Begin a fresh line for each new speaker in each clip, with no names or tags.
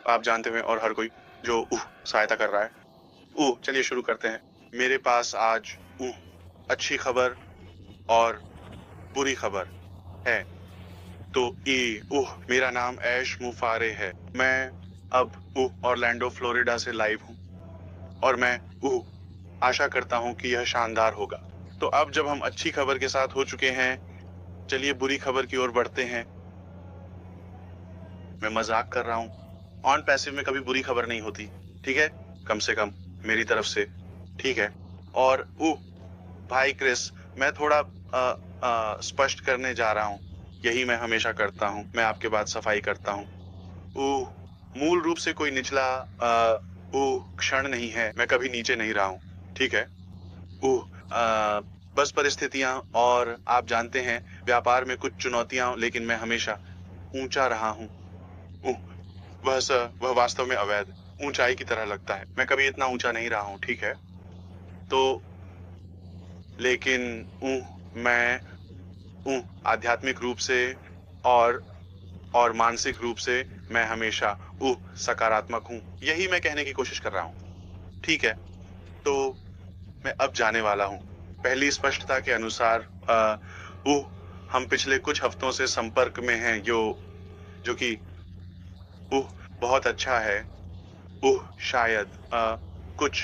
आप जानते हुए और हर कोई जो सहायता कर रहा है। चलिए शुरू करते हैं। मेरे पास आज अच्छी खबर और बुरी खबर है। तो मेरा नाम ऐश मुफारे है। मैं अब ऑरलैंडो फ्लोरिडा से लाइव हूँ और मैं आशा करता हूँ कि यह शानदार होगा। तो अब जब हम अच्छी खबर के साथ हो चुके हैं, चलिए बुरी खबर की ओर बढ़ते हैं। मैं मजाक कर रहा हूँ। ऑन पैसिव में कभी बुरी खबर नहीं होती, ठीक है, कम से कम मेरी तरफ से, ठीक है। और भाई क्रिस, मैं थोड़ा स्पष्ट करने जा रहा हूँ। यही मैं हमेशा करता हूँ, मैं आपके बाद सफाई करता हूँ। मूल रूप से कोई निचला क्षण नहीं है, मैं कभी नीचे नहीं रहा हूँ, ठीक है। बस परिस्थितियां और आप जानते हैं व्यापार में कुछ चुनौतियां, लेकिन मैं हमेशा ऊंचा रहा हूँ। वह वास्तव में अवैध ऊंचाई की तरह लगता है। मैं कभी इतना ऊंचा नहीं रहा हूँ, ठीक है। तो लेकिन मैं आध्यात्मिक रूप से और मानसिक रूप से मैं हमेशा सकारात्मक हूँ। यही मैं कहने की कोशिश कर रहा हूँ, ठीक है। तो मैं अब जाने वाला हूँ। पहली स्पष्टता के अनुसार हम पिछले कुछ हफ्तों से संपर्क में हैं, जो कि बहुत अच्छा है। शायद कुछ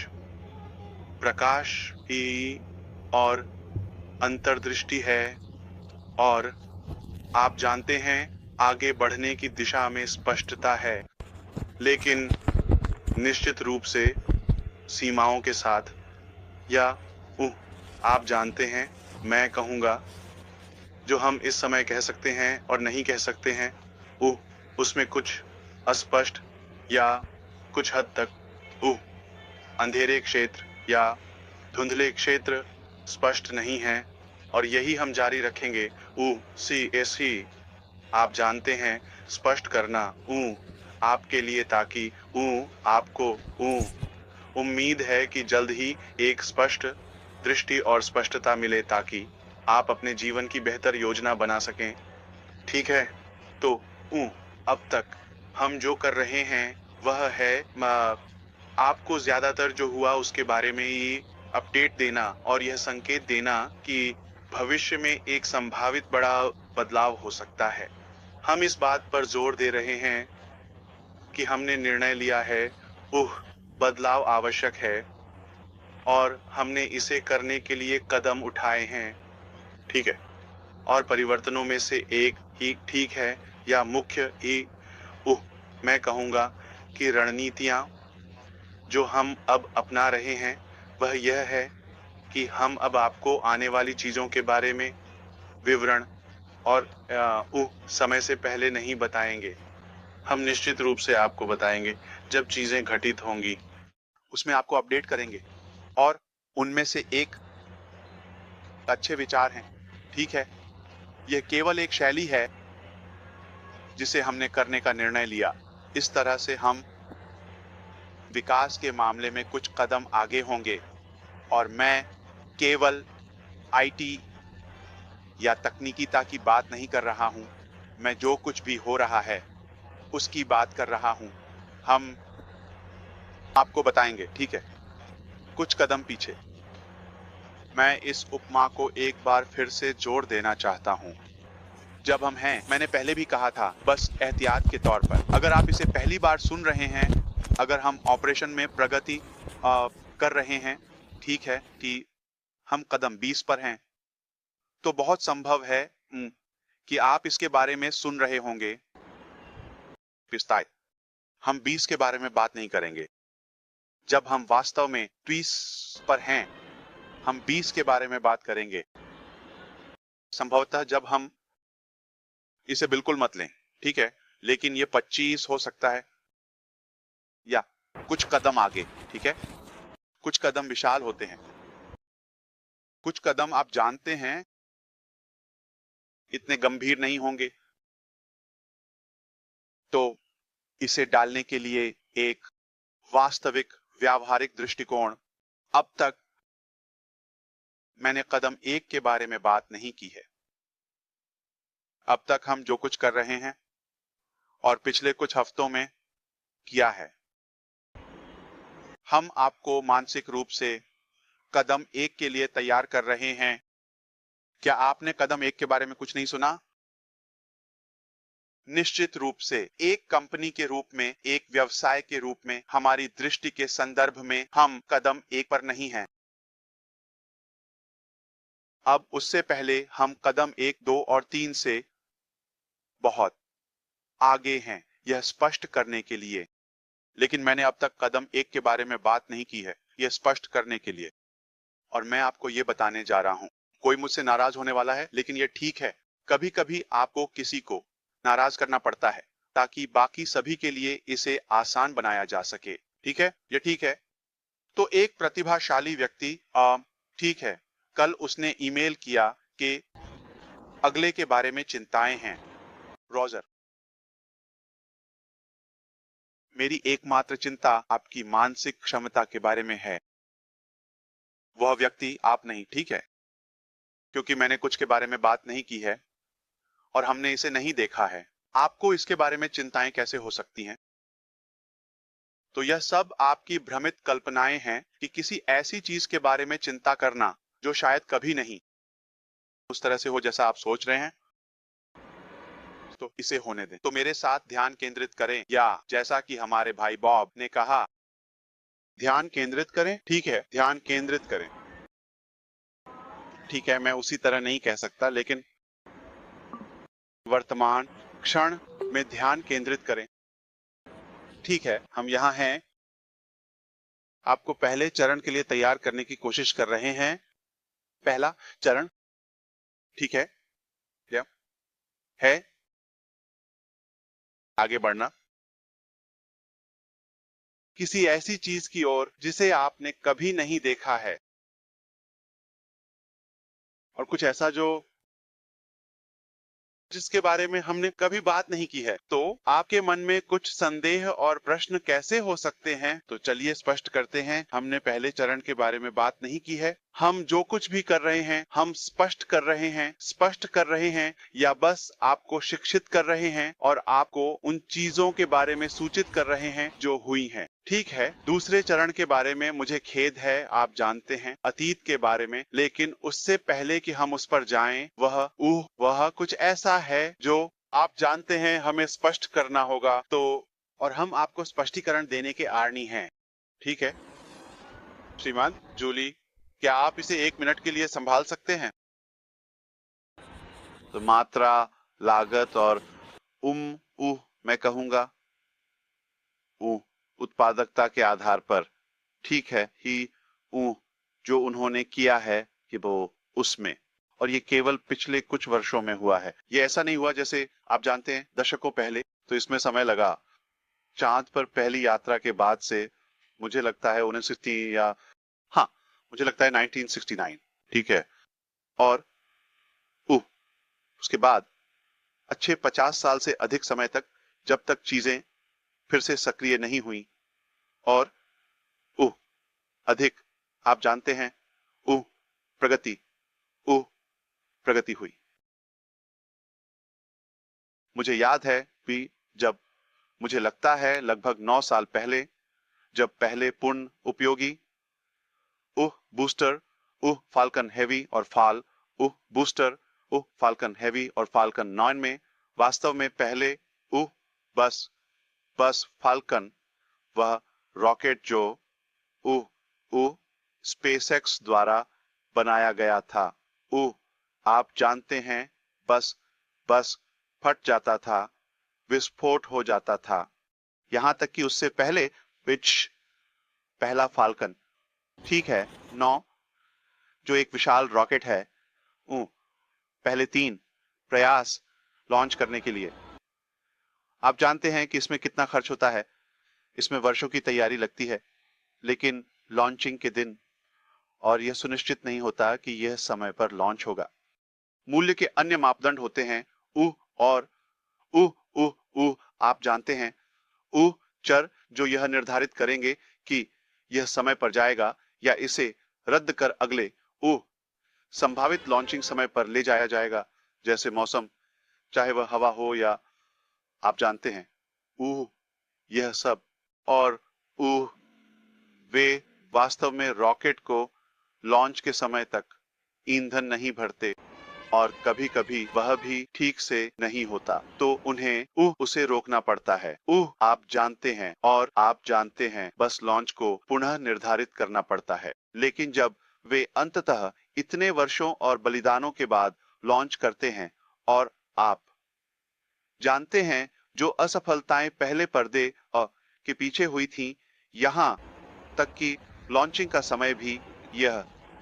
प्रकाश की और अंतर्दृष्टि है, और आप जानते हैं आगे बढ़ने की दिशा में स्पष्टता है, लेकिन निश्चित रूप से सीमाओं के साथ। या आप जानते हैं, मैं कहूँगा जो हम इस समय कह सकते हैं और नहीं कह सकते हैं, उसमें कुछ अस्पष्ट या कुछ हद तक अंधेरे क्षेत्र या धुंधले क्षेत्र स्पष्ट नहीं है, और यही हम जारी रखेंगे। आप जानते हैं, स्पष्ट करना आपके लिए, ताकि आपको उम्मीद है कि जल्द ही एक स्पष्ट दृष्टि और स्पष्टता मिले, ताकि आप अपने जीवन की बेहतर योजना बना सकें, ठीक है। तो अब तक हम जो कर रहे हैं वह है आपको ज्यादातर जो हुआ उसके बारे में ही अपडेट देना, और यह संकेत देना कि भविष्य में एक संभावित बड़ा बदलाव हो सकता है। हम इस बात पर जोर दे रहे हैं कि हमने निर्णय लिया है, बदलाव आवश्यक है, और हमने इसे करने के लिए कदम उठाए हैं, ठीक है। और परिवर्तनों में से एक ही ठीक है, या मुख्य ही मैं कहूँगा कि रणनीतियाँ जो हम अब अपना रहे हैं वह यह है कि हम अब आपको आने वाली चीजों के बारे में विवरण और समय से पहले नहीं बताएंगे। हम निश्चित रूप से आपको बताएंगे जब चीजें घटित होंगी, उसमें आपको अपडेट करेंगे। और उनमें से एक अच्छे विचार हैं, ठीक है। यह केवल एक शैली है जिसे हमने करने का निर्णय लिया। इस तरह से हम विकास के मामले में कुछ कदम आगे होंगे, और मैं केवल आईटी या तकनीकीता की बात नहीं कर रहा हूं, मैं जो कुछ भी हो रहा है उसकी बात कर रहा हूं। हम आपको बताएंगे, ठीक है। कुछ कदम पीछे, मैं इस उपमा को एक बार फिर से जोड़ देना चाहता हूं। जब हम हैं, मैंने पहले भी कहा था, बस एहतियात के तौर पर, अगर आप इसे पहली बार सुन रहे हैं, अगर हम ऑपरेशन में प्रगति कर रहे हैं, ठीक है, कि हम कदम 20 पर हैं, तो बहुत संभव है कि आप इसके बारे में सुन रहे होंगे। पिस्ताय, हम 20 के बारे में बात नहीं करेंगे। जब हम वास्तव में 20 पर हैं, हम 20 के बारे में बात करेंगे। संभवतः जब हम इसे बिल्कुल मत लें, ठीक है, लेकिन ये 25 हो सकता है, या कुछ कदम आगे, ठीक है। कुछ कदम विशाल होते हैं, कुछ कदम आप जानते हैं इतने गंभीर नहीं होंगे। तो इसे डालने के लिए एक वास्तविक व्यावहारिक दृष्टिकोण, अब तक मैंने कदम 1 के बारे में बात नहीं की है। अब तक हम जो कुछ कर रहे हैं और पिछले कुछ हफ्तों में किया है। हम आपको मानसिक रूप से कदम 1 के लिए तैयार कर रहे हैं। क्या आपने कदम 1 के बारे में कुछ नहीं सुना? निश्चित रूप से एक कंपनी के रूप में, एक व्यवसाय के रूप में, हमारी दृष्टि के संदर्भ में हम कदम 1 पर नहीं हैं। अब उससे पहले हम कदम 1, 2 और 3 से बहुत आगे हैं, यह स्पष्ट करने के लिए। लेकिन मैंने अब तक कदम 1 के बारे में बात नहीं की है, यह स्पष्ट करने के लिए। और मैं आपको यह बताने जा रहा हूं। कोई मुझसे नाराज होने वाला है, लेकिन यह ठीक है। कभी कभी आपको किसी को नाराज करना पड़ता है ताकि बाकी सभी के लिए इसे आसान बनाया जा सके। ठीक है, यह ठीक है। तो एक प्रतिभाशाली व्यक्ति, ठीक है, कल उसने ईमेल किया कि अगले के बारे में चिंताएं हैं। रोजर, मेरी एकमात्र चिंता आपकी मानसिक क्षमता के बारे में है। वह व्यक्ति आप नहीं, ठीक है? क्योंकि मैंने कुछ के बारे में बात नहीं की है और हमने इसे नहीं देखा है। आपको इसके बारे में चिंताएं कैसे हो सकती हैं? तो यह सब आपकी भ्रमित कल्पनाएं हैं कि किसी ऐसी चीज के बारे में चिंता करना जो शायद कभी नहीं उस तरह से हो जैसा आप सोच रहे हैं। तो इसे होने दें। तो मेरे साथ ध्यान केंद्रित करें, या जैसा कि हमारे भाई बॉब ने कहा, ध्यान केंद्रित करें। ठीक है, ध्यान केंद्रित करें। ठीक है, मैं उसी तरह नहीं कह सकता, लेकिन वर्तमान क्षण में ध्यान केंद्रित करें। ठीक है, हम यहाँ हैं। आपको पहले चरण के लिए तैयार करने की कोशिश कर रहे हैं। पहला चरण, ठीक है, या है आगे बढ़ना किसी ऐसी चीज की ओर जिसे आपने कभी नहीं देखा है, और कुछ ऐसा जो जिसके बारे में हमने कभी बात नहीं की है। तो आपके मन में कुछ संदेह और प्रश्न कैसे हो सकते हैं? तो चलिए स्पष्ट करते हैं। हमने पहले चरण के बारे में बात नहीं की है। हम जो कुछ भी कर रहे हैं, हम स्पष्ट कर रहे हैं, स्पष्ट कर रहे हैं, या बस आपको शिक्षित कर रहे हैं और आपको उन चीजों के बारे में सूचित कर रहे हैं जो हुई हैं। ठीक है, दूसरे चरण के बारे में मुझे खेद है, आप जानते हैं, अतीत के बारे में। लेकिन उससे पहले कि हम उस पर जाएं, वह कुछ ऐसा है जो आप जानते हैं हमें स्पष्ट करना होगा। तो और हम आपको स्पष्टीकरण देने के आर्नी हैं। ठीक है श्रीमान जूली, क्या आप इसे 1 मिनट के लिए संभाल सकते हैं? तो मात्रा, लागत और मैं कहूंगा उत्पादकता के आधार पर, ठीक है, जो उन्होंने किया है कि वो उसमें, और ये केवल पिछले कुछ वर्षों में हुआ है। ये ऐसा नहीं हुआ जैसे आप जानते हैं दशकों पहले। तो इसमें समय लगा। चांद पर पहली यात्रा के बाद से मुझे लगता है 1960, या हाँ, मुझे लगता है 1969। ठीक है, और उसके बाद अच्छे 50 साल से अधिक समय तक, जब तक चीजें फिर से सक्रिय नहीं हुई, और अधिक, आप जानते हैं, प्रगति प्रगति हुई। मुझे याद है भी, जब मुझे लगता है लगभग 9 साल पहले, जब पहले पूर्ण उपयोगी बूस्टर फाल्कन हेवी और बूस्टर फाल्कन हेवी और फाल्कन 9 में वास्तव में पहले बस फाल्कन, वह रॉकेट जो स्पेसएक्स द्वारा बनाया गया था, आप जानते हैं, बस फट जाता था, विस्फोट हो जाता था। यहां तक कि उससे पहले पहला फाल्कन, ठीक है, 9, जो एक विशाल रॉकेट है, पहले 3 प्रयास लॉन्च करने के लिए। आप जानते हैं कि इसमें कितना खर्च होता है। इसमें वर्षों की तैयारी लगती है, लेकिन लॉन्चिंग के दिन, और यह सुनिश्चित नहीं होता कि यह समय पर लॉन्च होगा। मूल्य के अन्य मापदंड होते हैं, और आप जानते हैं, चर जो यह निर्धारित करेंगे कि यह समय पर जाएगा या इसे रद्द कर अगले संभावित लॉन्चिंग समय पर ले जाया जाएगा, जैसे मौसम, चाहे वह हवा हो या, आप जानते हैं, यह सब और वे वास्तव में रॉकेट को लॉन्च के समय तक ईंधन नहीं भरते और कभी-कभी वह भी ठीक से नहीं होता, तो उन्हें उसे रोकना पड़ता है। आप जानते हैं और आप जानते हैं, बस लॉन्च को पुनः निर्धारित करना पड़ता है। लेकिन जब वे अंततः इतने वर्षों और बलिदानों के बाद लॉन्च करते हैं और आप जानते हैं जो असफलताएं पहले पर्दे के पीछे हुई थीं, यहाँ तक कि लॉन्चिंग का समय भी,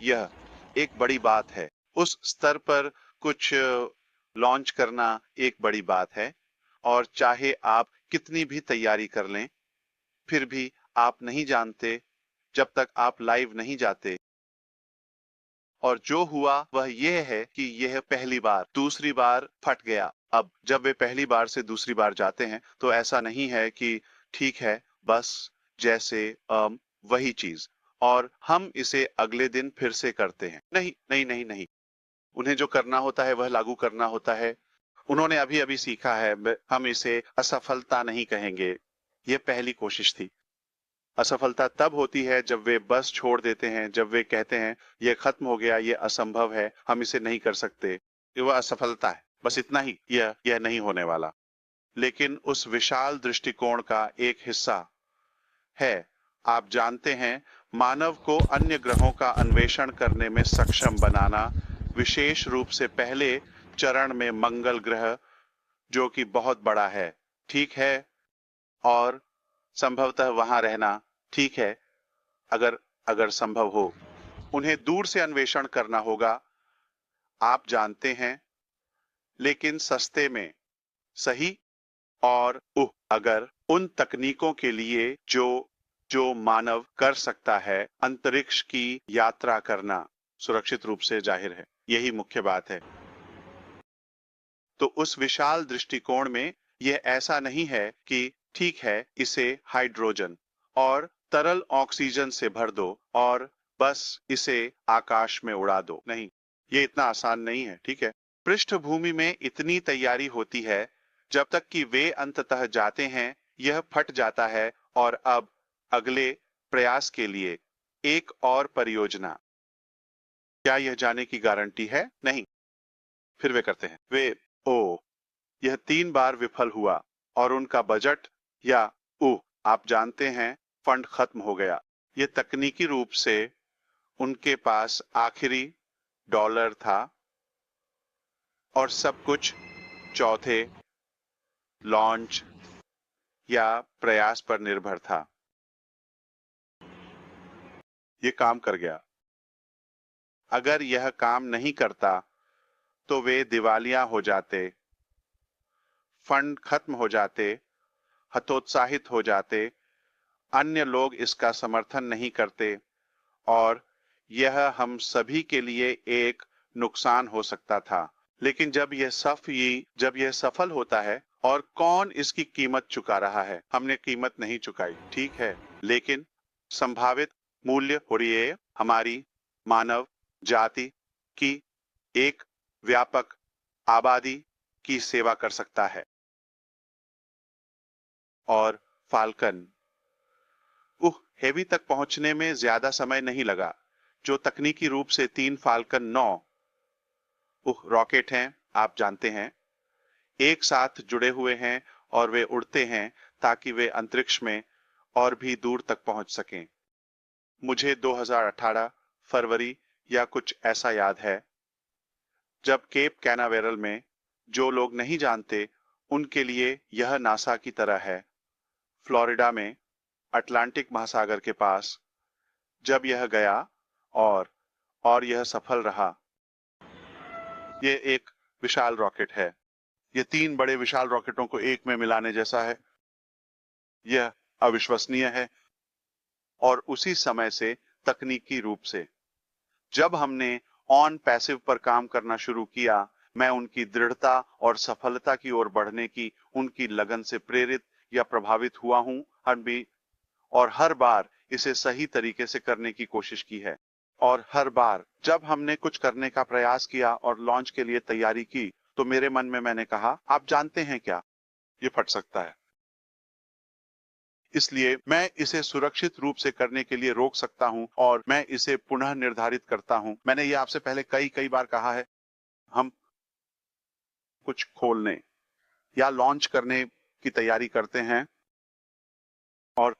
यह एक बड़ी बात है। उस स्तर पर कुछ लॉन्च करना एक बड़ी बात है और चाहे आप कितनी भी तैयारी कर लें, फिर भी आप नहीं जानते जब तक आप लाइव नहीं जाते। और जो हुआ वह यह है कि यह पहली बार, दूसरी बार फट गया। अब जब वे पहली बार से दूसरी बार जाते हैं तो ऐसा नहीं है कि ठीक है, बस जैसे वही चीज और हम इसे अगले दिन फिर से करते हैं। नहीं नहीं नहीं नहीं, उन्हें जो करना होता है वह लागू करना होता है। उन्होंने अभी अभी सीखा है, हम इसे असफलता नहीं कहेंगे, यह पहली कोशिश थी। असफलता तब होती है जब वे बस छोड़ देते हैं, जब वे कहते हैं यह खत्म हो गया, यह असंभव है, हम इसे नहीं कर सकते। ये वह असफलता है, बस इतना ही, यह नहीं होने वाला। लेकिन उस विशाल दृष्टिकोण का एक हिस्सा है, आप जानते हैं, मानव को अन्य ग्रहों का अन्वेषण करने में सक्षम बनाना, विशेष रूप से पहले चरण में मंगल ग्रह, जो कि बहुत बड़ा है, ठीक है, और संभवतः वहां रहना, ठीक है, अगर अगर संभव हो। उन्हें दूर से अन्वेषण करना होगा, आप जानते हैं, लेकिन सस्ते में, सही। और अगर उन तकनीकों के लिए जो जो मानव कर सकता है, अंतरिक्ष की यात्रा करना सुरक्षित रूप से, जाहिर है, यही मुख्य बात है। तो उस विशाल दृष्टिकोण में यह ऐसा नहीं है कि ठीक है, इसे हाइड्रोजन और तरल ऑक्सीजन से भर दो और बस इसे आकाश में उड़ा दो। नहीं, ये इतना आसान नहीं है, ठीक है। पृष्ठभूमि में इतनी तैयारी होती है, जब तक कि वे अंततः जाते हैं, यह फट जाता है और अब अगले प्रयास के लिए एक और परियोजना। क्या यह जाने की गारंटी है? नहीं। फिर वे करते हैं, यह 3 बार विफल हुआ और उनका बजट या आप जानते हैं, फंड खत्म हो गया। यह तकनीकी रूप से उनके पास आखिरी डॉलर था और सब कुछ चौथे लॉन्च या प्रयास पर निर्भर था। यह काम कर गया। अगर यह काम नहीं करता तो वे दिवालिया हो जाते, फंड खत्म हो जाते, हतोत्साहित हो जाते, अन्य लोग इसका समर्थन नहीं करते और यह हम सभी के लिए एक नुकसान हो सकता था। लेकिन जब यह सफल होता है, और कौन इसकी कीमत चुका रहा है? हमने कीमत नहीं चुकाई, ठीक है, लेकिन संभावित मूल्य होड़िए हमारी मानव जाति की एक व्यापक आबादी की सेवा कर सकता है। और फाल्कन हेवी तक पहुंचने में ज्यादा समय नहीं लगा, जो तकनीकी रूप से 3 फाल्कन 9 रॉकेट हैं, आप जानते हैं, एक साथ जुड़े हुए हैं और वे उड़ते हैं ताकि वे अंतरिक्ष में और भी दूर तक पहुंच सकें। मुझे 2018 फरवरी या कुछ ऐसा याद है, जब केप कैनावेरल में, जो लोग नहीं जानते उनके लिए यह नासा की तरह है, फ्लोरिडा में, अटलांटिक महासागर के पास, जब यह गया और यह सफल रहा। यह एक विशाल रॉकेट है। यह 3 बड़े विशाल रॉकेटों को एक में मिलाने जैसा है। यह अविश्वसनीय है। और उसी समय से तकनीकी रूप से, जब हमने ऑन पैसिव पर काम करना शुरू किया, मैं उनकी दृढ़ता और सफलता की ओर बढ़ने की उनकी लगन से प्रेरित या प्रभावित हुआ हूं, और हर बार इसे सही तरीके से करने की कोशिश की है। और हर बार जब हमने कुछ करने का प्रयास किया और लॉन्च के लिए तैयारी की, तो मेरे मन में मैंने कहा, आप जानते हैं क्या, ये फट सकता है। इसलिए मैं इसे सुरक्षित रूप से करने के लिए रोक सकता हूं और मैं इसे पुनः निर्धारित करता हूं। मैंने ये आपसे पहले कई बार कहा है, हम कुछ खोलने या लॉन्च करने की तैयारी करते हैं और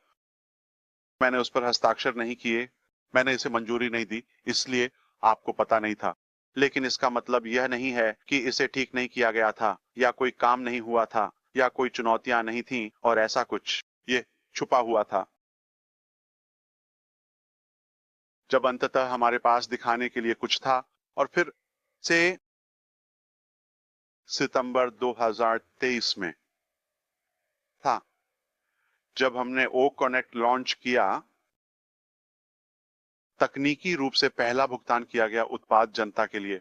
मैंने उस पर हस्ताक्षर नहीं किए, मैंने इसे मंजूरी नहीं दी, इसलिए आपको पता नहीं था। लेकिन इसका मतलब यह नहीं है कि इसे ठीक नहीं किया गया था या कोई काम नहीं हुआ था या कोई चुनौतियां नहीं थीं और ऐसा कुछ। ये छुपा हुआ था। जब अंततः हमारे पास दिखाने के लिए कुछ था और फिर से सितंबर 2023 में था, जब हमने ओ कनेक्ट लॉन्च किया, तकनीकी रूप से पहला भुगतान किया गया उत्पाद जनता के लिए,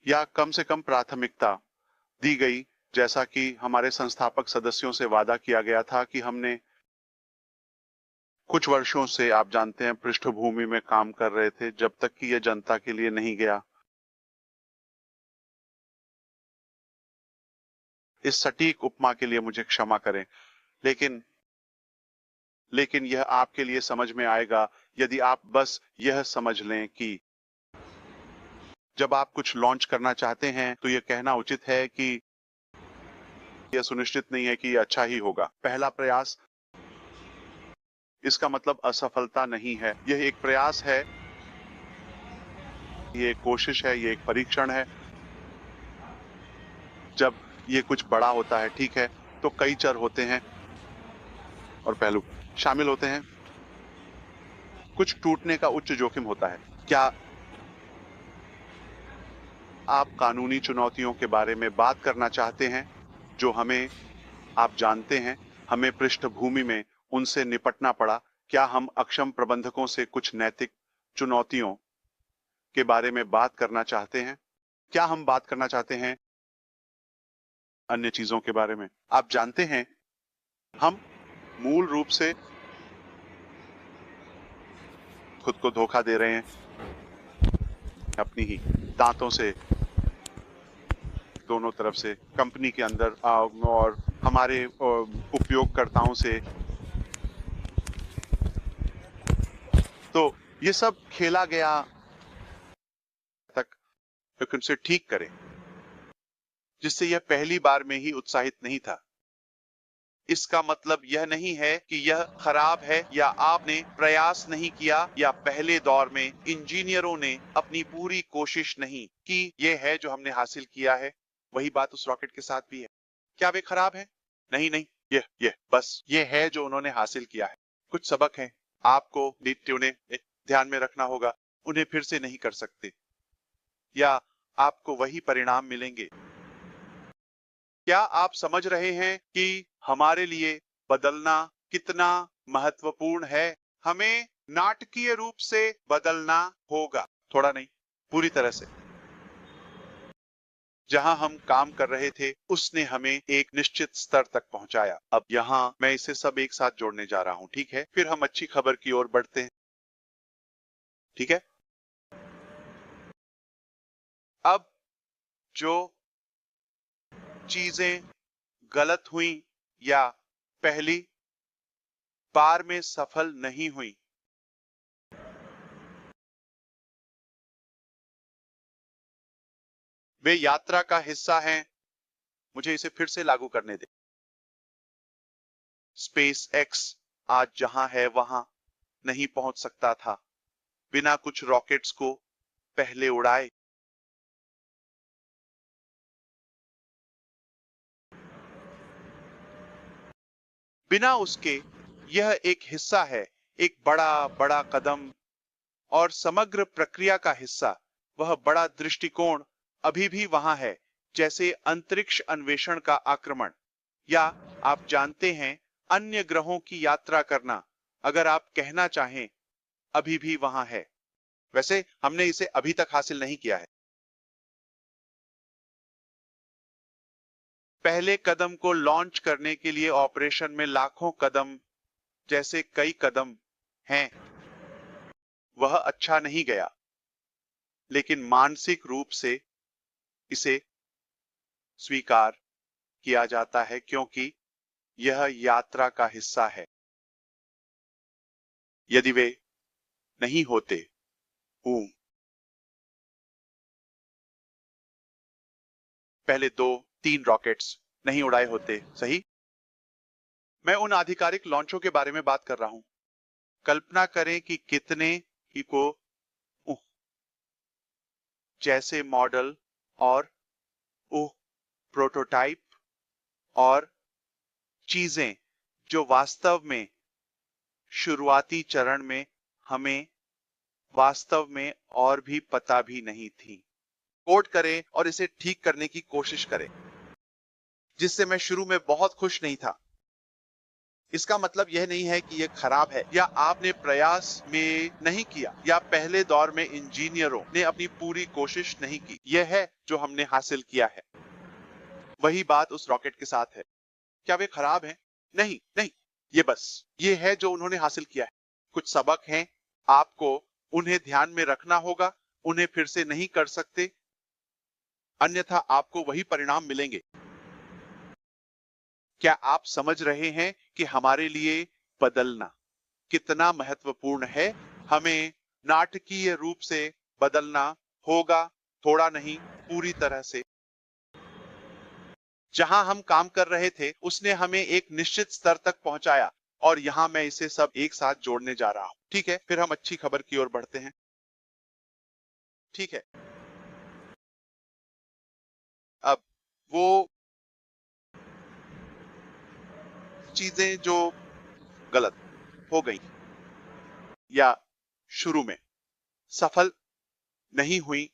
या कम से कम प्राथमिकता दी गई, जैसा कि हमारे संस्थापक सदस्यों से वादा किया गया था कि हमने कुछ वर्षों से, आप जानते हैं, पृष्ठभूमि में काम कर रहे थे जब तक कि यह जनता के लिए नहीं गया। इस सटीक उपमा के लिए मुझे क्षमा करें, लेकिन यह आपके लिए समझ में आएगा यदि आप बस यह समझ लें कि जब आप कुछ लॉन्च करना चाहते हैं तो यह कहना उचित है कि यह सुनिश्चित नहीं है कि यह अच्छा ही होगा। पहला प्रयास, इसका मतलब असफलता नहीं है। यह एक प्रयास है, यह एक कोशिश है, यह एक परीक्षण है। जब यह कुछ बड़ा होता है, ठीक है, तो कई चर होते हैं और पहलू शामिल होते हैं। कुछ टूटने का उच्च जोखिम होता है। क्या आप कानूनी चुनौतियों के बारे में बात करना चाहते हैं जो हमें, आप जानते हैं, हमें पृष्ठभूमि में उनसे निपटना पड़ा? क्या हम अक्षम प्रबंधकों से कुछ नैतिक चुनौतियों के बारे में बात करना चाहते हैं? क्या हम बात करना चाहते हैं अन्य चीजों के बारे में? आप जानते हैं, हम मूल रूप से खुद को धोखा दे रहे हैं अपनी ही दांतों से, दोनों तरफ से, कंपनी के अंदर और हमारे उपयोगकर्ताओं से। तो ये सब खेला गया तक लेकिन उसे ठीक करें, जिससे यह पहली बार में ही उत्साहित नहीं था। इसका मतलब यह नहीं है कि यह खराब है या आपने प्रयास नहीं किया या पहले दौर में इंजीनियरों ने अपनी पूरी कोशिश नहीं की। यह है जो हमने हासिल किया है। वही बात उस रॉकेट के साथ भी है। क्या वे खराब है? नहीं, यह बस यह है जो उन्होंने हासिल किया है। कुछ सबक हैं आपको उन्हें ध्यान में रखना होगा। उन्हें फिर से नहीं कर सकते या आपको वही परिणाम मिलेंगे। क्या आप समझ रहे हैं कि हमारे लिए बदलना कितना महत्वपूर्ण है? हमें नाटकीय रूप से बदलना होगा, थोड़ा नहीं, पूरी तरह से। जहां हम काम कर रहे थे उसने हमें एक निश्चित स्तर तक पहुंचाया। अब यहां मैं इसे सब एक साथ जोड़ने जा रहा हूं, ठीक है? फिर हम अच्छी खबर की ओर बढ़ते हैं, ठीक है? अब जो चीजें गलत हुई या पहली बार में सफल नहीं हुई, वे यात्रा का हिस्सा हैं। मुझे इसे फिर से लागू करने दे। स्पेस एक्स आज जहां है वहां नहीं पहुंच सकता था बिना कुछ रॉकेट्स को पहले उड़ाए। बिना उसके, यह एक हिस्सा है, एक बड़ा बड़ा कदम और समग्र प्रक्रिया का हिस्सा। वह बड़ा दृष्टिकोण अभी भी वहां है, जैसे अंतरिक्ष अन्वेषण का आक्रमण या आप जानते हैं, अन्य ग्रहों की यात्रा करना, अगर आप कहना चाहें, अभी भी वहां है। वैसे हमने इसे अभी तक हासिल नहीं किया है। पहले कदम को लॉन्च करने के लिए ऑपरेशन में लाखों कदम जैसे कई कदम हैं। वह अच्छा नहीं गया, लेकिन मानसिक रूप से इसे स्वीकार किया जाता है क्योंकि यह यात्रा का हिस्सा है। यदि वे नहीं होते, पहले 2-3 रॉकेट्स नहीं उड़ाए होते, सही? मैं उन आधिकारिक लॉन्चों के बारे में बात कर रहा हूं। कल्पना करें कि कितने ही को उह, जैसे मॉडल और प्रोटोटाइप और चीजें जो वास्तव में शुरुआती चरण में हमें वास्तव में और भी पता भी नहीं थी। कोड करें और इसे ठीक करने की कोशिश करें, जिससे मैं शुरू में बहुत खुश नहीं था। इसका मतलब यह नहीं है कि यह खराब है या आपने प्रयास में नहीं किया या पहले दौर में इंजीनियरों ने अपनी पूरी कोशिश नहीं की। यह है जो हमने हासिल किया है। वही बात उस रॉकेट के साथ है। क्या वे खराब हैं? नहीं, नहीं। ये है जो उन्होंने हासिल किया है। कुछ सबक हैं, आपको उन्हें ध्यान में रखना होगा। उन्हें फिर से नहीं कर सकते, अन्यथा आपको वही परिणाम मिलेंगे। क्या आप समझ रहे हैं कि हमारे लिए बदलना कितना महत्वपूर्ण है? हमें नाटकीय रूप से बदलना होगा, थोड़ा नहीं, पूरी तरह से। जहां हम काम कर रहे थे, उसने हमें एक निश्चित स्तर तक पहुंचाया और यहां मैं इसे सब एक साथ जोड़ने जा रहा हूं। ठीक है, फिर हम अच्छी खबर की ओर बढ़ते हैं। ठीक है, अब वो चीजें जो गलत हो गई या शुरू में सफल नहीं हुई,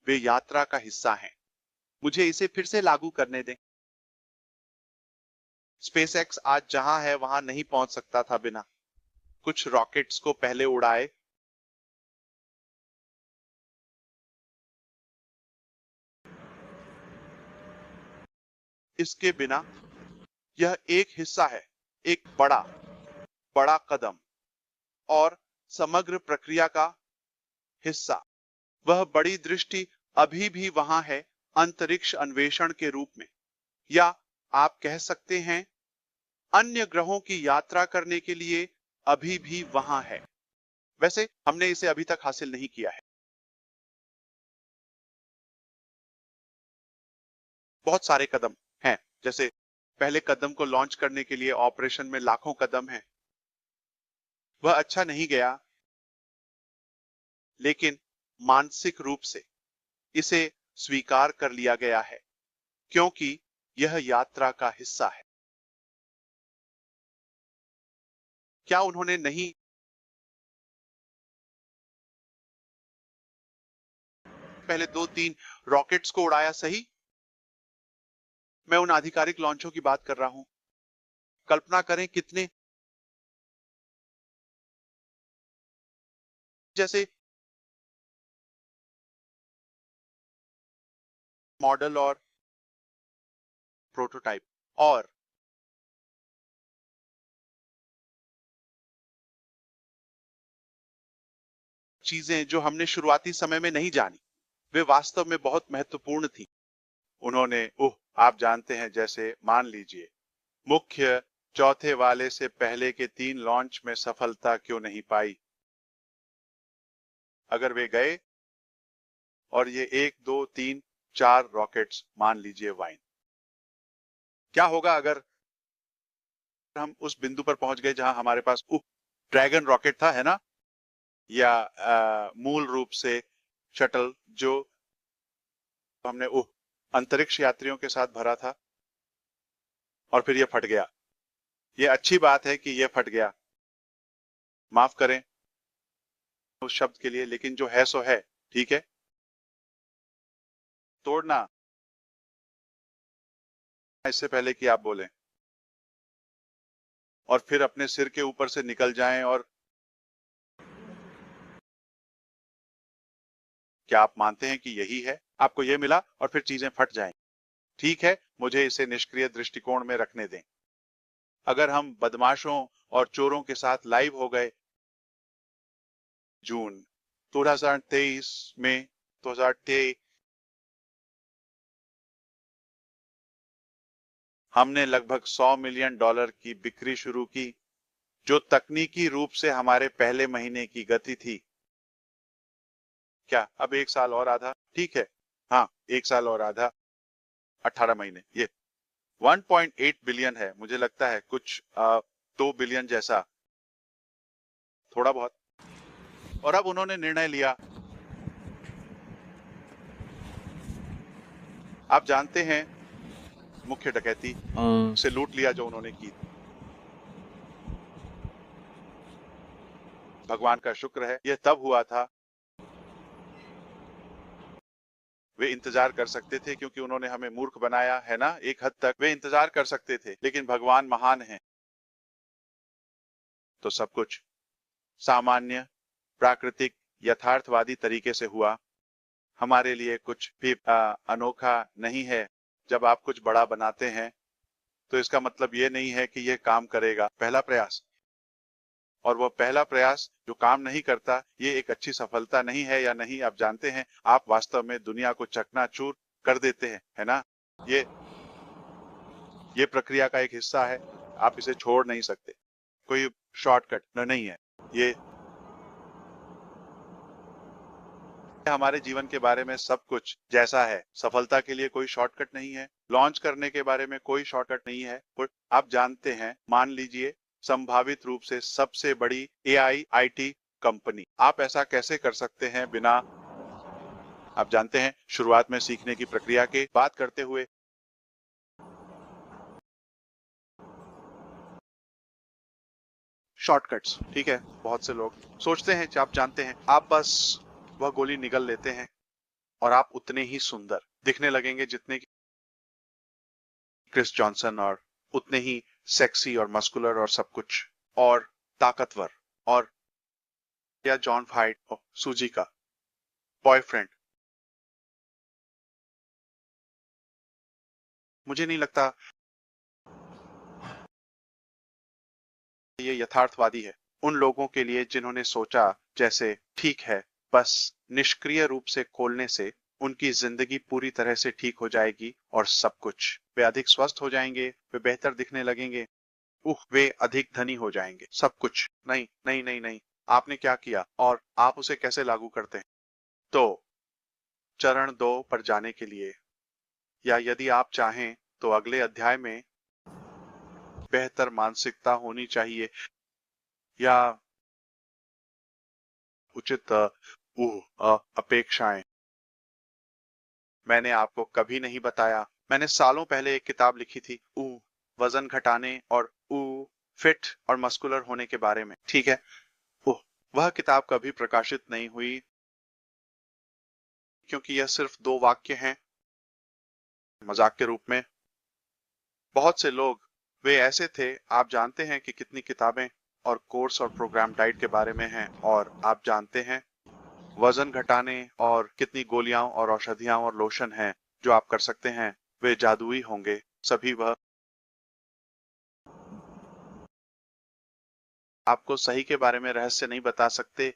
वे यात्रा का हिस्सा हैं। मुझे इसे फिर से लागू करने दें। स्पेसएक्स आज जहां है वहां नहीं पहुंच सकता था बिना कुछ रॉकेट्स को पहले उड़ाए। इसके बिना यह एक हिस्सा है, एक बड़ा बड़ा कदम और समग्र प्रक्रिया का हिस्सा। वह बड़ी दृष्टि अभी भी वहां है, अंतरिक्ष अन्वेषण के रूप में, या आप कह सकते हैं अन्य ग्रहों की यात्रा करने के लिए अभी भी वहां है। वैसे हमने इसे अभी तक हासिल नहीं किया है। बहुत सारे कदम हैं, जैसे पहले कदम को लॉन्च करने के लिए ऑपरेशन में लाखों कदम हैं। वह अच्छा नहीं गया, लेकिन मानसिक रूप से इसे स्वीकार कर लिया गया है, क्योंकि यह यात्रा का हिस्सा है। क्या उन्होंने नहीं पहले 2-3 रॉकेट्स को उड़ाया, सही? मैं उन आधिकारिक लॉन्चों की बात कर रहा हूं। कल्पना करें कितने जैसे मॉडल और प्रोटोटाइप और चीजें जो हमने शुरुआती समय में नहीं जानी, वे वास्तव में बहुत महत्वपूर्ण थी। उन्होंने आप जानते हैं, जैसे मान लीजिए मुख्य चौथे वाले से पहले के 3 लॉन्च में सफलता क्यों नहीं पाई? अगर वे गए और ये 1, 2, 3, 4 रॉकेट्स, मान लीजिए वाइन, क्या होगा अगर हम उस बिंदु पर पहुंच गए जहां हमारे पास ड्रैगन रॉकेट था, है ना? या मूल रूप से शटल जो हमने अंतरिक्ष यात्रियों के साथ भरा था, और फिर यह फट गया। यह अच्छी बात है कि यह फट गया, माफ करें उस शब्द के लिए, लेकिन जो है सो है। ठीक है, तोड़ना, इससे पहले कि आप बोलें और फिर अपने सिर के ऊपर से निकल जाएं, और क्या आप मानते हैं कि यही है? आपको यह मिला और फिर चीजें फट जाएं। ठीक है, मुझे इसे निष्क्रिय दृष्टिकोण में रखने दें। अगर हम बदमाशों और चोरों के साथ लाइव हो गए जून 2023 में, 2023 हमने लगभग $100 मिलियन की बिक्री शुरू की, जो तकनीकी रूप से हमारे पहले महीने की गति थी। क्या अब 1 साल और आधा? ठीक है, हाँ 1 साल और आधा, 18 महीने। ये 1.8 बिलियन है, मुझे लगता है कुछ 2 बिलियन जैसा, थोड़ा बहुत। और अब उन्होंने निर्णय लिया, आप जानते हैं, मुख्य डकैती से लूट लिया जो उन्होंने की। भगवान का शुक्र है यह तब हुआ था, वे इंतजार कर सकते थे क्योंकि उन्होंने हमें मूर्ख बनाया है ना, एक हद तक वे इंतजार कर सकते थे, लेकिन भगवान महान हैं। तो सब कुछ सामान्य, प्राकृतिक, यथार्थवादी तरीके से हुआ। हमारे लिए कुछ भी अनोखा नहीं है। जब आप कुछ बड़ा बनाते हैं तो इसका मतलब ये नहीं है कि यह काम करेगा। पहला प्रयास, और वह पहला प्रयास जो काम नहीं करता, ये एक अच्छी सफलता नहीं है या नहीं। आप जानते हैं, आप वास्तव में दुनिया को चकनाचूर कर देते हैं, है ना। ये प्रक्रिया का एक हिस्सा है, आप इसे छोड़ नहीं सकते। कोई शॉर्टकट नहीं है। ये हमारे जीवन के बारे में सब कुछ जैसा है। सफलता के लिए कोई शॉर्टकट नहीं है, लॉन्च करने के बारे में कोई शॉर्टकट नहीं है। और आप जानते हैं, मान लीजिए संभावित रूप से सबसे बड़ी AI IT कंपनी, आप ऐसा कैसे कर सकते हैं बिना, आप जानते हैं, शुरुआत में सीखने की प्रक्रिया की बात करते हुए, शॉर्टकट्स, ठीक है। बहुत से लोग सोचते हैं कि आप जानते हैं, आप बस वह गोली निगल लेते हैं और आप उतने ही सुंदर दिखने लगेंगे जितने की क्रिस जॉनसन, और उतने ही सेक्सी और मस्कुलर और सब कुछ और ताकतवर, और या जॉन फाइट और सूजी का बॉयफ्रेंड। मुझे नहीं लगता ये यथार्थवादी है उन लोगों के लिए जिन्होंने सोचा जैसे ठीक है, बस निष्क्रिय रूप से खोलने से उनकी जिंदगी पूरी तरह से ठीक हो जाएगी और सब कुछ, वे अधिक स्वस्थ हो जाएंगे, वे बेहतर दिखने लगेंगे, वे अधिक धनी हो जाएंगे, सब कुछ। नहीं नहीं नहीं नहीं, आपने क्या किया और आप उसे कैसे लागू करते हैं? तो चरण 2 पर जाने के लिए, या यदि आप चाहें तो अगले अध्याय में बेहतर मानसिकता होनी चाहिए, या उचित अपेक्षाएं। मैंने आपको कभी नहीं बताया, मैंने सालों पहले एक किताब लिखी थी, वजन घटाने और फिट और मस्कुलर होने के बारे में, ठीक है। वह किताब कभी प्रकाशित नहीं हुई क्योंकि यह सिर्फ 2 वाक्य हैं, मजाक के रूप में। बहुत से लोग, वे ऐसे थे, आप जानते हैं कि कितनी किताबें और कोर्स और प्रोग्राम डाइट के बारे में हैं, और आप जानते हैं वजन घटाने और कितनी गोलियां और औषधियां और लोशन हैं जो आप कर सकते हैं, वे जादुई होंगे सभी। वह आपको सही के बारे में रहस्य नहीं बता सकते,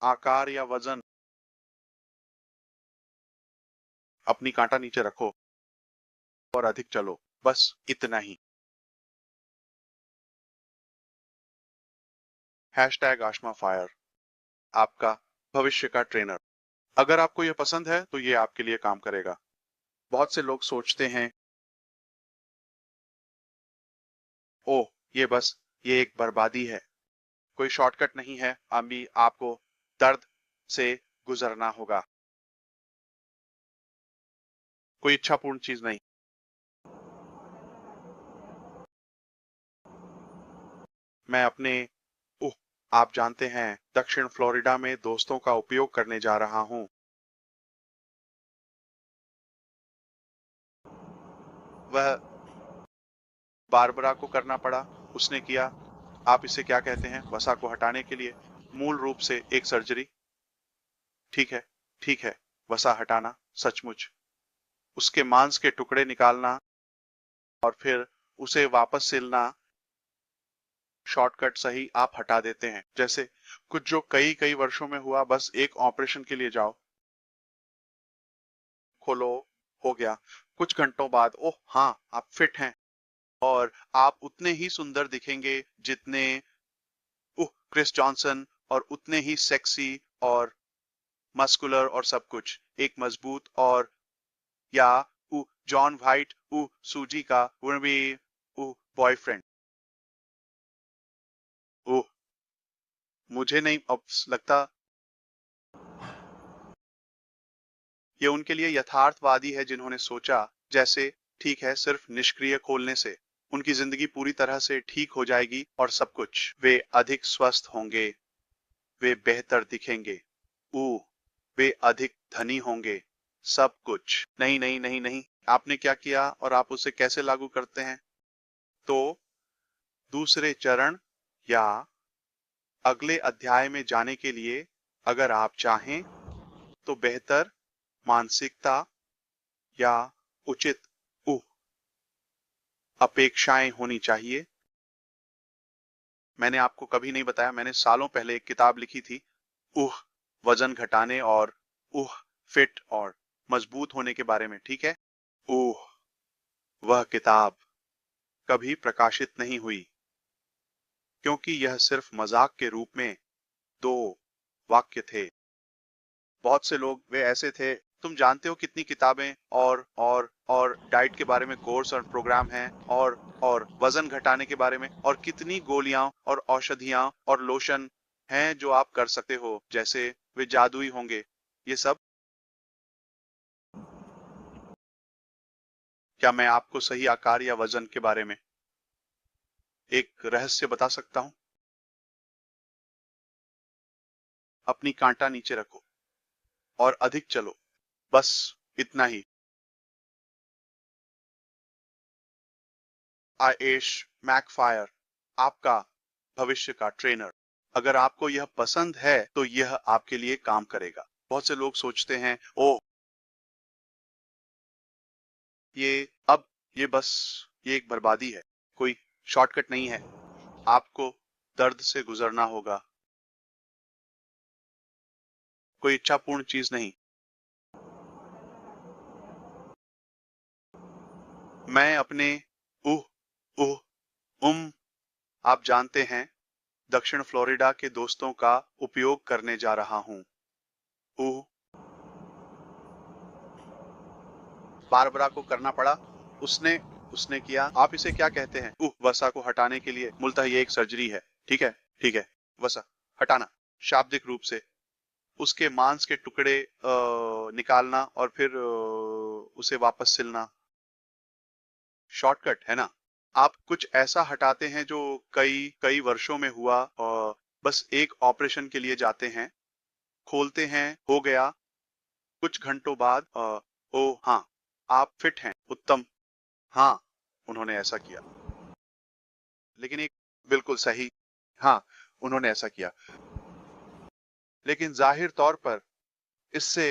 आकार या वजन। अपनी कांटा नीचे रखो और अधिक चलो, बस इतना ही। #आशमा फायर, आपका भविष्य का ट्रेनर। अगर आपको यह पसंद है तो यह आपके लिए काम करेगा। बहुत से लोग सोचते हैं, ओह ये एक बर्बादी है, कोई शॉर्टकट नहीं है, अभी आपको दर्द से गुजरना होगा, कोई इच्छापूर्ण चीज नहीं। मैं अपने आप जानते हैं, दक्षिण फ्लोरिडा में दोस्तों का उपयोग करने जा रहा हूं। वह बारबरा को करना पड़ा, उसने किया। आप इसे क्या कहते हैं? वसा को हटाने के लिए मूल रूप से एक सर्जरी, ठीक है, ठीक है। वसा हटाना, सचमुच उसके मांस के टुकड़े निकालना और फिर उसे वापस सिलना। शॉर्टकट सही, आप हटा देते हैं, जैसे कुछ जो कई कई वर्षों में हुआ। बस एक ऑपरेशन के लिए जाओ, खोलो हो गया। कुछ घंटों बाद ओह हाँ, आप फिट हैं और आप उतने ही सुंदर दिखेंगे जितने क्रिस जॉनसन, और उतने ही सेक्सी और मस्कुलर और सब कुछ, एक मजबूत और या जॉन वाइट सूजी का वो भी बॉयफ्रेंड। ओह, मुझे नहीं अब लगता ये उनके लिए यथार्थवादी है जिन्होंने सोचा जैसे ठीक है, सिर्फ निष्क्रिय खोलने से उनकी जिंदगी पूरी तरह से ठीक हो जाएगी और सब कुछ, वे अधिक स्वस्थ होंगे, वे बेहतर दिखेंगे, ऊ वे अधिक धनी होंगे, सब कुछ। नहीं नहीं नहीं नहीं, आपने क्या किया और आप उसे कैसे लागू करते हैं? तो दूसरे चरण या अगले अध्याय में जाने के लिए अगर आप चाहें तो बेहतर मानसिकता या उचित उह अपेक्षाएं होनी चाहिए। मैंने आपको कभी नहीं बताया, मैंने सालों पहले एक किताब लिखी थी वजन घटाने और फिट और मजबूत होने के बारे में, ठीक है? वह किताब कभी प्रकाशित नहीं हुई क्योंकि यह सिर्फ मजाक के रूप में 2 वाक्य थे। बहुत से लोग वे ऐसे थे, तुम जानते हो कितनी किताबें और डाइट के बारे में कोर्स और प्रोग्राम हैं और वजन घटाने के बारे में और कितनी गोलियां और औषधियां और लोशन हैं जो आप कर सकते हो, जैसे वे जादुई होंगे। ये सब क्या मैं आपको सही आकार या वजन के बारे में एक रहस्य बता सकता हूं? अपनी कांटा नीचे रखो और अधिक चलो, बस इतना ही। आयेश मैकफायर, आपका भविष्य का ट्रेनर। अगर आपको यह पसंद है तो यह आपके लिए काम करेगा। बहुत से लोग सोचते हैं ओ ये अब ये बस ये एक बर्बादी है, कोई शॉर्टकट नहीं है, आपको दर्द से गुजरना होगा, कोई इच्छापूर्ण चीज नहीं। मैं अपने उह उह आप जानते हैं, दक्षिण फ्लोरिडा के दोस्तों का उपयोग करने जा रहा हूं। उह बारबरा को करना पड़ा, उसने उसने किया। आप इसे क्या कहते हैं? वसा को हटाने के लिए मूलतः ये एक सर्जरी है, ठीक है? ठीक है, वसा हटाना, शाब्दिक रूप से उसके मांस के टुकड़े निकालना और फिर उसे वापस सिलना। शॉर्टकट है ना? आप कुछ ऐसा हटाते हैं जो कई कई वर्षों में हुआ और बस एक ऑपरेशन के लिए जाते हैं, खोलते हैं, हो गया। कुछ घंटों बाद ओ हाँ, आप फिट हैं, उत्तम। हाँ, उन्होंने ऐसा किया। लेकिन एक बिल्कुल सही, हाँ, उन्होंने ऐसा किया। लेकिन जाहिर तौर पर इससे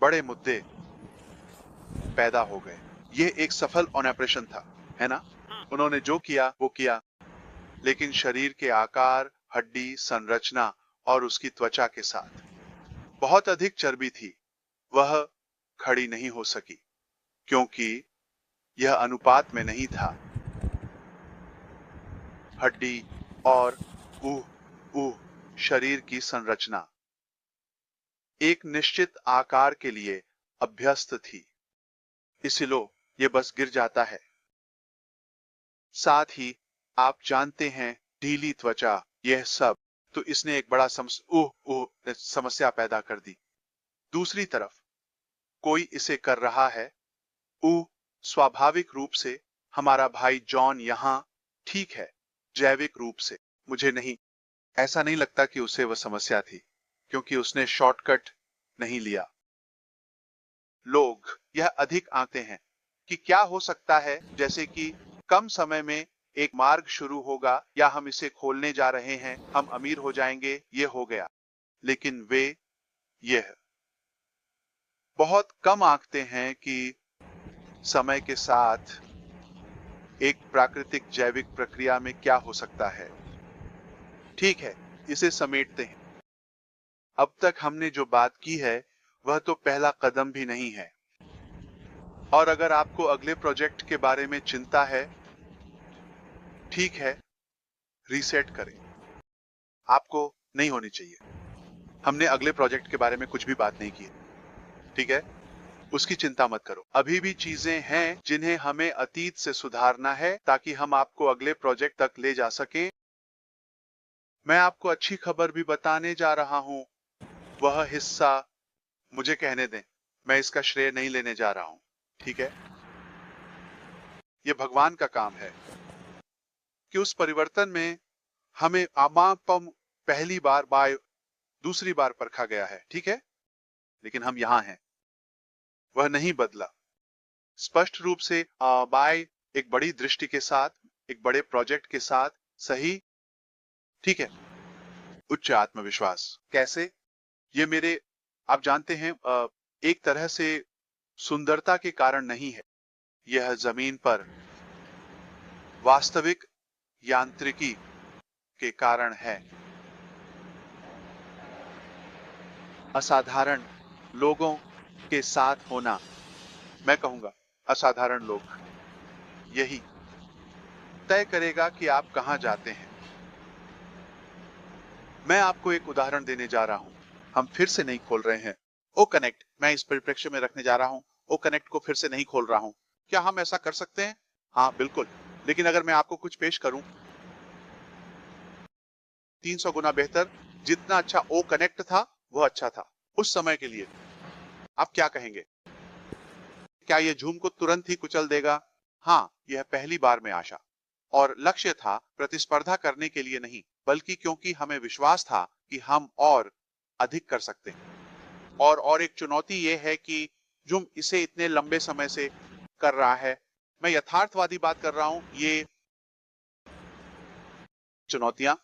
बड़े मुद्दे पैदा हो गए। ये एक सफल ऑपरेशन था, है ना? उन्होंने जो किया वो किया, लेकिन शरीर के आकार, हड्डी संरचना और उसकी त्वचा के साथ बहुत अधिक चर्बी थी। वह खड़ी नहीं हो सकी क्योंकि यह अनुपात में नहीं था। हड्डी और शरीर की संरचना एक निश्चित आकार के लिए अभ्यस्त थी, इसलिए ये बस गिर जाता है। साथ ही आप जानते हैं, ढीली त्वचा, यह सब, तो इसने एक बड़ा समस्या पैदा कर दी। दूसरी तरफ कोई इसे कर रहा है, स्वाभाविक रूप से हमारा भाई जॉन यहां ठीक है, जैविक रूप से। मुझे नहीं ऐसा नहीं लगता कि उसे वह समस्या थी क्योंकि उसने शॉर्टकट नहीं लिया। लोग यह अधिक आते हैं कि क्या हो सकता है, जैसे कि कम समय में एक मार्ग शुरू होगा या हम इसे खोलने जा रहे हैं, हम अमीर हो जाएंगे, ये हो गया। लेकिन वे यह बहुत कम आंकते हैं कि समय के साथ एक प्राकृतिक जैविक प्रक्रिया में क्या हो सकता है। ठीक है, इसे समेटते हैं। अब तक हमने जो बात की है वह तो पहला कदम भी नहीं है। और अगर आपको अगले प्रोजेक्ट के बारे में चिंता है, ठीक है, रीसेट करें। आपको नहीं होनी चाहिए। हमने अगले प्रोजेक्ट के बारे में कुछ भी बात नहीं की है, ठीक है? उसकी चिंता मत करो। अभी भी चीजें हैं जिन्हें हमें अतीत से सुधारना है ताकि हम आपको अगले प्रोजेक्ट तक ले जा सकें। मैं आपको अच्छी खबर भी बताने जा रहा हूं। वह हिस्सा मुझे कहने दें। मैं इसका श्रेय नहीं लेने जा रहा हूं, ठीक है? यह भगवान का काम है कि उस परिवर्तन में हमें आमापम पहली बार बाय दूसरी बार परखा गया है, ठीक है? लेकिन हम यहां हैं। वह नहीं बदला। स्पष्ट रूप से बाय एक बड़ी दृष्टि के साथ, एक बड़े प्रोजेक्ट के साथ, सही, ठीक है? उच्च आत्मविश्वास कैसे? ये मेरे, आप जानते हैं, एक तरह से सुंदरता के कारण नहीं है। यह जमीन पर वास्तविक यांत्रिकी के कारण है। असाधारण लोगों के साथ होना, मैं कहूंगा असाधारण लोग, यही तय करेगा कि आप कहां जाते हैं। मैं आपको एक उदाहरण देने जा रहा हूं। हम फिर से नहीं खोल रहे हैं ओ कनेक्ट। मैं इस परिप्रेक्ष्य में रखने जा रहा हूं। ओ कनेक्ट को फिर से नहीं खोल रहा हूं। क्या हम ऐसा कर सकते हैं? हाँ, बिल्कुल। लेकिन अगर मैं आपको कुछ पेश करूं 300 गुना बेहतर, जितना अच्छा ओ कनेक्ट था वह अच्छा था उस समय के लिए, आप क्या कहेंगे? क्या यह झूम को तुरंत ही कुचल देगा? हाँ, यह पहली बार में आशा और लक्ष्य था प्रतिस्पर्धा करने के लिए नहीं, बल्कि क्योंकि हमें विश्वास था कि हम और अधिक कर सकते हैं। और एक चुनौती यह है कि जो इसे इतने लंबे समय से कर रहा है, मैं यथार्थवादी बात कर रहा हूं, ये चुनौतियां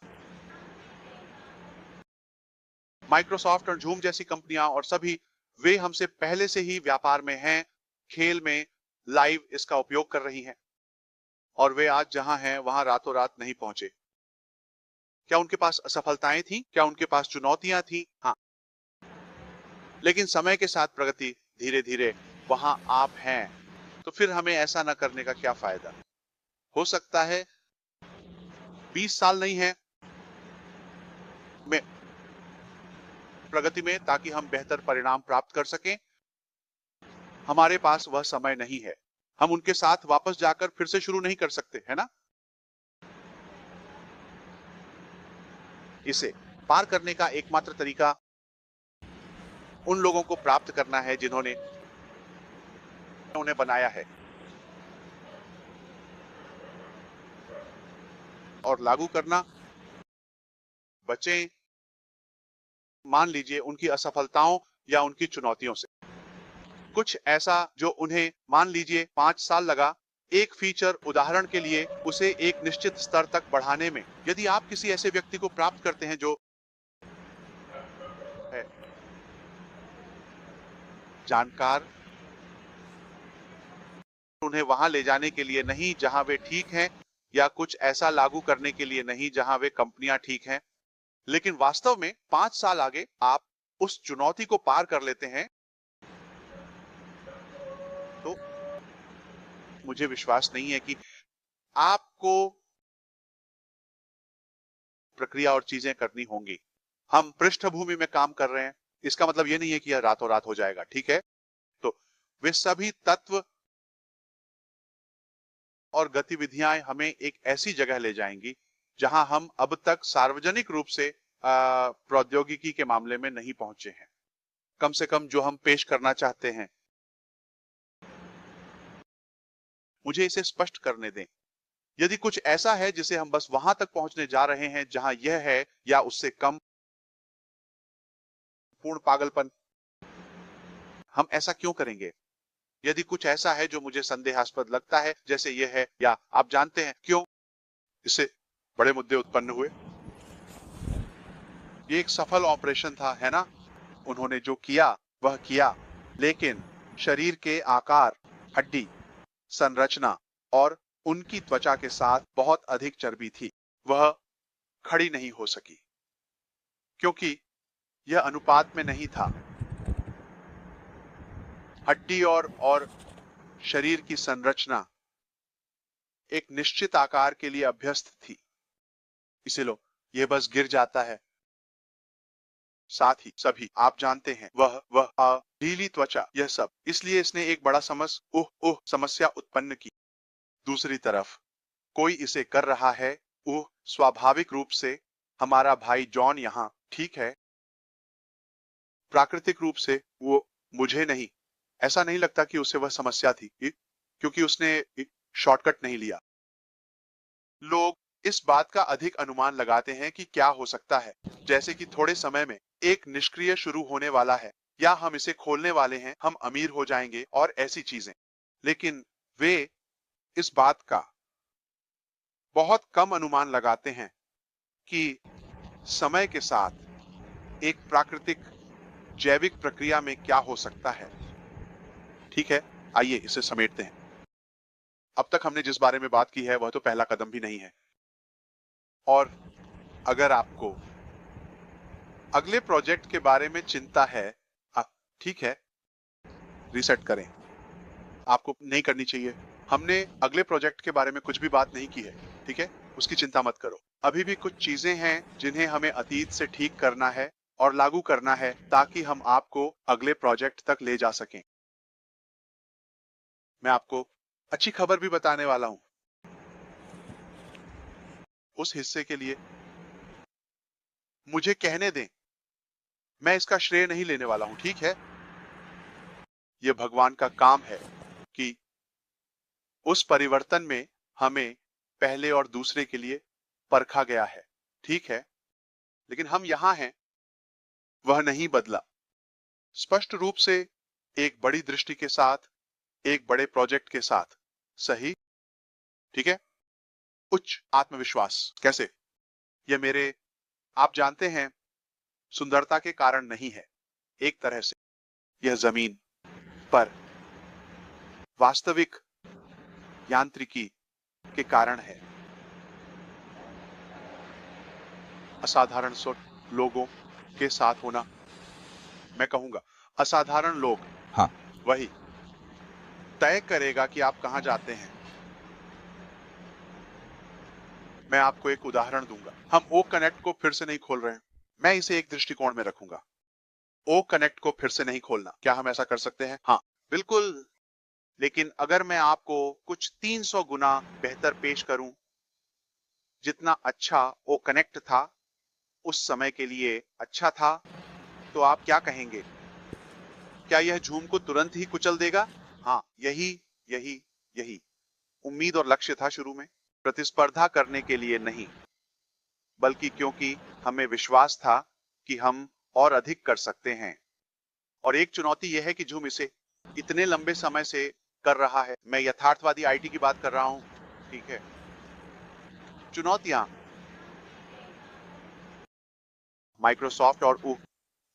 माइक्रोसॉफ्ट और जूम जैसी कंपनियां और सभी, वे हमसे पहले से ही व्यापार में हैं, खेल में लाइव इसका उपयोग कर रही हैं और वे आज जहां हैं वहां रातों रात नहीं पहुंचे। क्या उनके पास असफलताएं थी? क्या उनके पास चुनौतियां थी? हाँ, लेकिन समय के साथ प्रगति, धीरे धीरे वहां आप हैं। तो फिर हमें ऐसा न करने का क्या फायदा? हो सकता है 20 साल नहीं है में प्रगति में, ताकि हम बेहतर परिणाम प्राप्त कर सकें। हमारे पास वह समय नहीं है। हम उनके साथ वापस जाकर फिर से शुरू नहीं कर सकते, है ना? इसे पार करने का एकमात्र तरीका उन लोगों को प्राप्त करना है जिन्होंने उन्हें बनाया है और लागू करना। बचें, मान लीजिए, उनकी असफलताओं या उनकी चुनौतियों से। कुछ ऐसा जो उन्हें, मान लीजिए, 5 साल लगा। एक फीचर, उदाहरण के लिए, उसे एक निश्चित स्तर तक बढ़ाने में। यदि आप किसी ऐसे व्यक्ति को प्राप्त करते हैं जो है जानकार, उन्हें वहां ले जाने के लिए नहीं जहां वे ठीक हैं, या कुछ ऐसा लागू करने के लिए नहीं जहां वे कंपनियां ठीक हैं, लेकिन वास्तव में 5 साल आगे आप उस चुनौती को पार कर लेते हैं, तो मुझे विश्वास नहीं है कि आपको प्रक्रिया और चीजें करनी होंगी। हम पृष्ठभूमि में काम कर रहे हैं, इसका मतलब यह नहीं है कि यह रातों रात हो जाएगा, ठीक है? तो वे सभी तत्व और गतिविधियां हमें एक ऐसी जगह ले जाएंगी जहां हम अब तक सार्वजनिक रूप से प्रौद्योगिकी के मामले में नहीं पहुंचे हैं। कम से कम जो हम पेश करना चाहते हैं। मुझे इसे स्पष्ट करने दें। यदि कुछ ऐसा है जिसे हम बस वहां तक पहुंचने जा रहे हैं जहां यह है, या उससे कम, पूर्ण पागलपन, हम ऐसा क्यों करेंगे? यदि कुछ ऐसा है जो मुझे संदेहास्पद लगता है, जैसे यह है, या आप जानते हैं क्यों इससे बड़े मुद्दे उत्पन्न हुए। ये एक सफल ऑपरेशन था, है ना? उन्होंने जो किया वह किया, लेकिन शरीर के आकार, हड्डी संरचना और उनकी त्वचा के साथ बहुत अधिक चर्बी थी। वह खड़ी नहीं हो सकी क्योंकि यह अनुपात में नहीं था। हड्डी और शरीर की संरचना एक निश्चित आकार के लिए अभ्यस्त थी। इसे लो, यह बस गिर जाता है। साथ ही सभी आप जानते हैं, वह ढीली त्वचा, यह सब। इसलिए इसने एक बड़ा समस्या उत्पन्न की। दूसरी तरफ कोई इसे कर रहा है, स्वाभाविक रूप से हमारा भाई जॉन यहाँ, ठीक है। प्राकृतिक रूप से वो मुझे नहीं, ऐसा नहीं लगता कि उसे वह समस्या थी, क्योंकि उसने शॉर्टकट नहीं लिया। लोग इस बात का अधिक अनुमान लगाते हैं कि क्या हो सकता है, जैसे कि थोड़े समय में एक निष्क्रिय शुरू होने वाला है, या हम इसे खोलने वाले हैं, हम अमीर हो जाएंगे और ऐसी चीजें। लेकिन वे इस बात का बहुत कम अनुमान लगाते हैं कि समय के साथ एक प्राकृतिक जैविक प्रक्रिया में क्या हो सकता है। ठीक है, आइए इसे समेटते हैं। अब तक हमने जिस बारे में बात की है वह तो पहला कदम भी नहीं है। और अगर आपको अगले प्रोजेक्ट के बारे में चिंता है, ठीक है, रीसेट करें। आपको नहीं करनी चाहिए। हमने अगले प्रोजेक्ट के बारे में कुछ भी बात नहीं की है, ठीक है, उसकी चिंता मत करो। अभी भी कुछ चीजें हैं जिन्हें हमें अतीत से ठीक करना है और लागू करना है, ताकि हम आपको अगले प्रोजेक्ट तक ले जा सकें। मैं आपको अच्छी खबर भी बताने वाला हूं। उस हिस्से के लिए मुझे कहने दें, मैं इसका श्रेय नहीं लेने वाला हूं, ठीक है। यह भगवान का काम है कि उस परिवर्तन में हमें पहले और दूसरे के लिए परखा गया है, ठीक है। लेकिन हम यहां हैं, वह नहीं बदला। स्पष्ट रूप से एक बड़ी दृष्टि के साथ, एक बड़े प्रोजेक्ट के साथ, सही, ठीक है। उच्च आत्मविश्वास कैसे? यह मेरे, आप जानते हैं, सुंदरता के कारण नहीं है। एक तरह से यह जमीन पर वास्तविक यांत्रिकी के कारण है। असाधारण लोगों के साथ होना, मैं कहूंगा असाधारण लोग,
हाँ।
वही तय करेगा कि आप कहां जाते हैं। मैं आपको एक उदाहरण दूंगा। हम ओ कनेक्ट को फिर से नहीं खोल रहे हैं। मैं इसे एक दृष्टिकोण में रखूंगा। ओ कनेक्ट को फिर से नहीं खोलना। क्या हम ऐसा कर सकते हैं? हाँ, बिल्कुल। लेकिन अगर मैं आपको कुछ 300 गुना बेहतर पेश करूं, जितना अच्छा ओ कनेक्ट था, उस समय के लिए अच्छा था, तो आप क्या कहेंगे? क्या यह झूम को तुरंत ही कुचल देगा? हाँ, यही यही यही उम्मीद और लक्ष्य था शुरू में। प्रतिस्पर्धा करने के लिए नहीं, बल्कि क्योंकि हमें विश्वास था कि हम और अधिक कर सकते हैं। और एक चुनौती यह है कि झूम इसे इतने लंबे समय से कर रहा है। मैं यथार्थवादी आईटी की बात कर रहा हूं, ठीक है। चुनौतियां माइक्रोसॉफ्ट और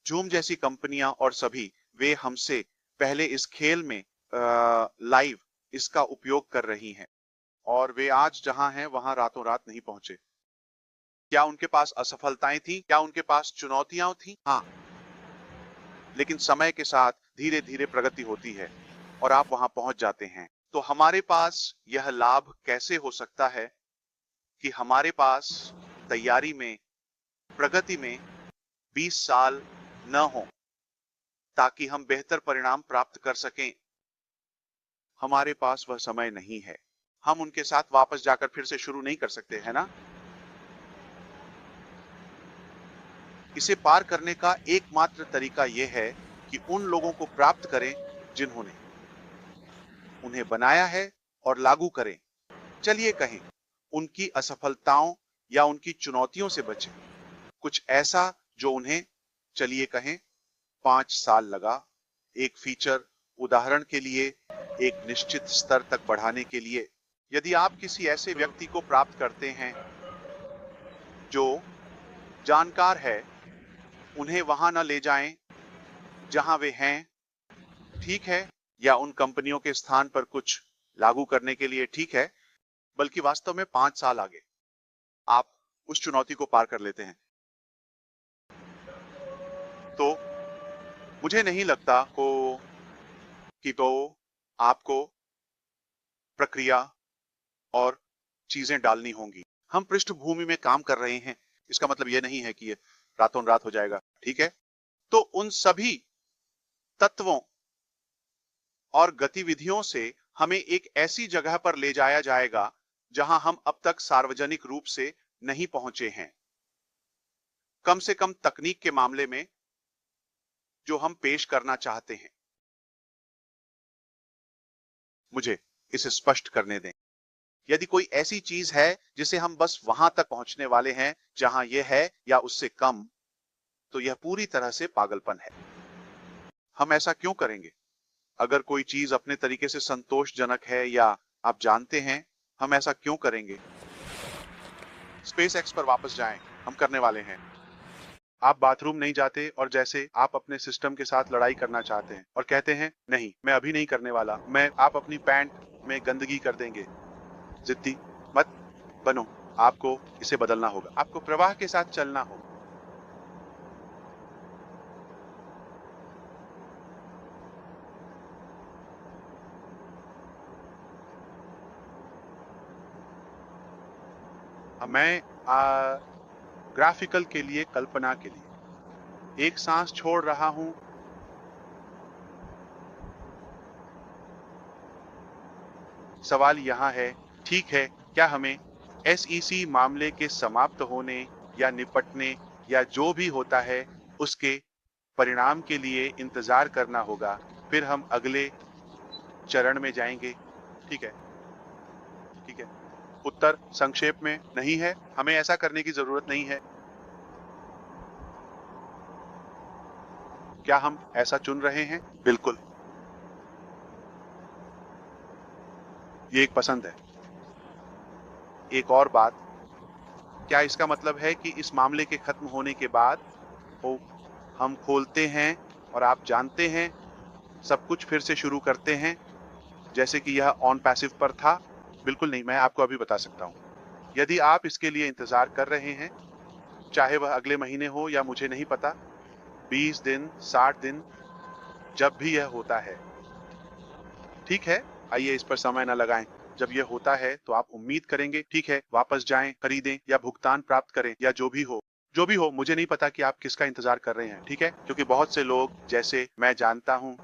जूम जैसी कंपनियां और सभी, वे हमसे पहले इस खेल में लाइव इसका उपयोग कर रही हैं, और वे आज जहां हैं वहां रातों रात नहीं पहुंचे। क्या उनके पास असफलताएं थी? क्या उनके पास चुनौतियां थी? हाँ, लेकिन समय के साथ धीरे धीरे प्रगति होती है और आप वहां पहुंच जाते हैं। तो हमारे पास यह लाभ कैसे हो सकता है कि हमारे पास तैयारी में, प्रगति में 20 साल न हो, ताकि हम बेहतर परिणाम प्राप्त कर सकें। हमारे पास वह समय नहीं है। हम उनके साथ वापस जाकर फिर से शुरू नहीं कर सकते, है ना? इसे पार करने का एकमात्र तरीका यह है कि उन लोगों को प्राप्त करें जिन्होंने उन्हें बनाया है, और लागू करें। चलिए कहें, उनकी असफलताओं या उनकी चुनौतियों से बचें। कुछ ऐसा जो उन्हें, चलिए कहें, 5 साल लगा। एक फीचर, उदाहरण के लिए, एक निश्चित स्तर तक बढ़ाने के लिए। यदि आप किसी ऐसे व्यक्ति को प्राप्त करते हैं जो जानकार है, उन्हें वहां न ले जाएं जहां वे हैं, ठीक है, या उन कंपनियों के स्थान पर कुछ लागू करने के लिए, ठीक है, बल्कि वास्तव में 5 साल आगे आप उस चुनौती को पार कर लेते हैं। तो मुझे नहीं लगता कि तो आपको प्रक्रिया और चीजें डालनी होंगी। हम पृष्ठभूमि में काम कर रहे हैं, इसका मतलब यह नहीं है कि ये रातों रात हो जाएगा, ठीक है? तो उन सभी तत्वों और गतिविधियों से हमें एक ऐसी जगह पर ले जाया जाएगा जहां हम अब तक सार्वजनिक रूप से नहीं पहुंचे हैं। कम से कम तकनीक के मामले में जो हम पेश करना चाहते हैं। मुझे इसे स्पष्ट करने दें। यदि कोई ऐसी चीज है जिसे हम बस वहां तक पहुंचने वाले हैं जहां यह है या उससे कम, तो यह पूरी तरह से पागलपन है। हम ऐसा क्यों करेंगे? अगर कोई चीज अपने तरीके से संतोषजनक है या आप जानते हैं, हम ऐसा क्यों करेंगे? स्पेस एक्स पर वापस जाएं, हम करने वाले हैं। आप बाथरूम नहीं जाते और जैसे आप अपने सिस्टम के साथ लड़ाई करना चाहते हैं और कहते हैं नहीं, मैं अभी नहीं करने वाला, आप अपनी पैंट में गंदगी कर देंगे। जिद्दी मत बनो, आपको इसे बदलना होगा, आपको प्रवाह के साथ चलना होगा। मैं ग्राफिकल के लिए, कल्पना के लिए एक सांस छोड़ रहा हूं। सवाल यहां है, ठीक है, क्या हमें एसईसी मामले के समाप्त होने या निपटने या जो भी होता है उसके परिणाम के लिए इंतजार करना होगा, फिर हम अगले चरण में जाएंगे? ठीक है, ठीक है। उत्तर संक्षेप में नहीं है, हमें ऐसा करने की जरूरत नहीं है। क्या हम ऐसा चुन रहे हैं? बिल्कुल। ये एक पसंद है। एक और बात, क्या इसका मतलब है कि इस मामले के खत्म होने के बाद हम खोलते हैं और आप जानते हैं सब कुछ फिर से शुरू करते हैं जैसे कि यह ऑन पैसिव पर था? बिल्कुल नहीं, मैं आपको अभी बता सकता हूं। यदि आप इसके लिए इंतजार कर रहे हैं, चाहे वह अगले महीने हो या मुझे नहीं पता, 20 दिन, 60 दिन, जब भी यह होता है, ठीक है, आइए इस पर समय न लगाएं। जब यह होता है तो आप उम्मीद करेंगे, ठीक है, वापस जाएं, खरीदें या भुगतान प्राप्त करें या जो भी हो। जो भी हो, मुझे नहीं पता कि आप किसका इंतजार कर रहे हैं, ठीक है? क्योंकि बहुत से लोग, जैसे मैं जानता हूं,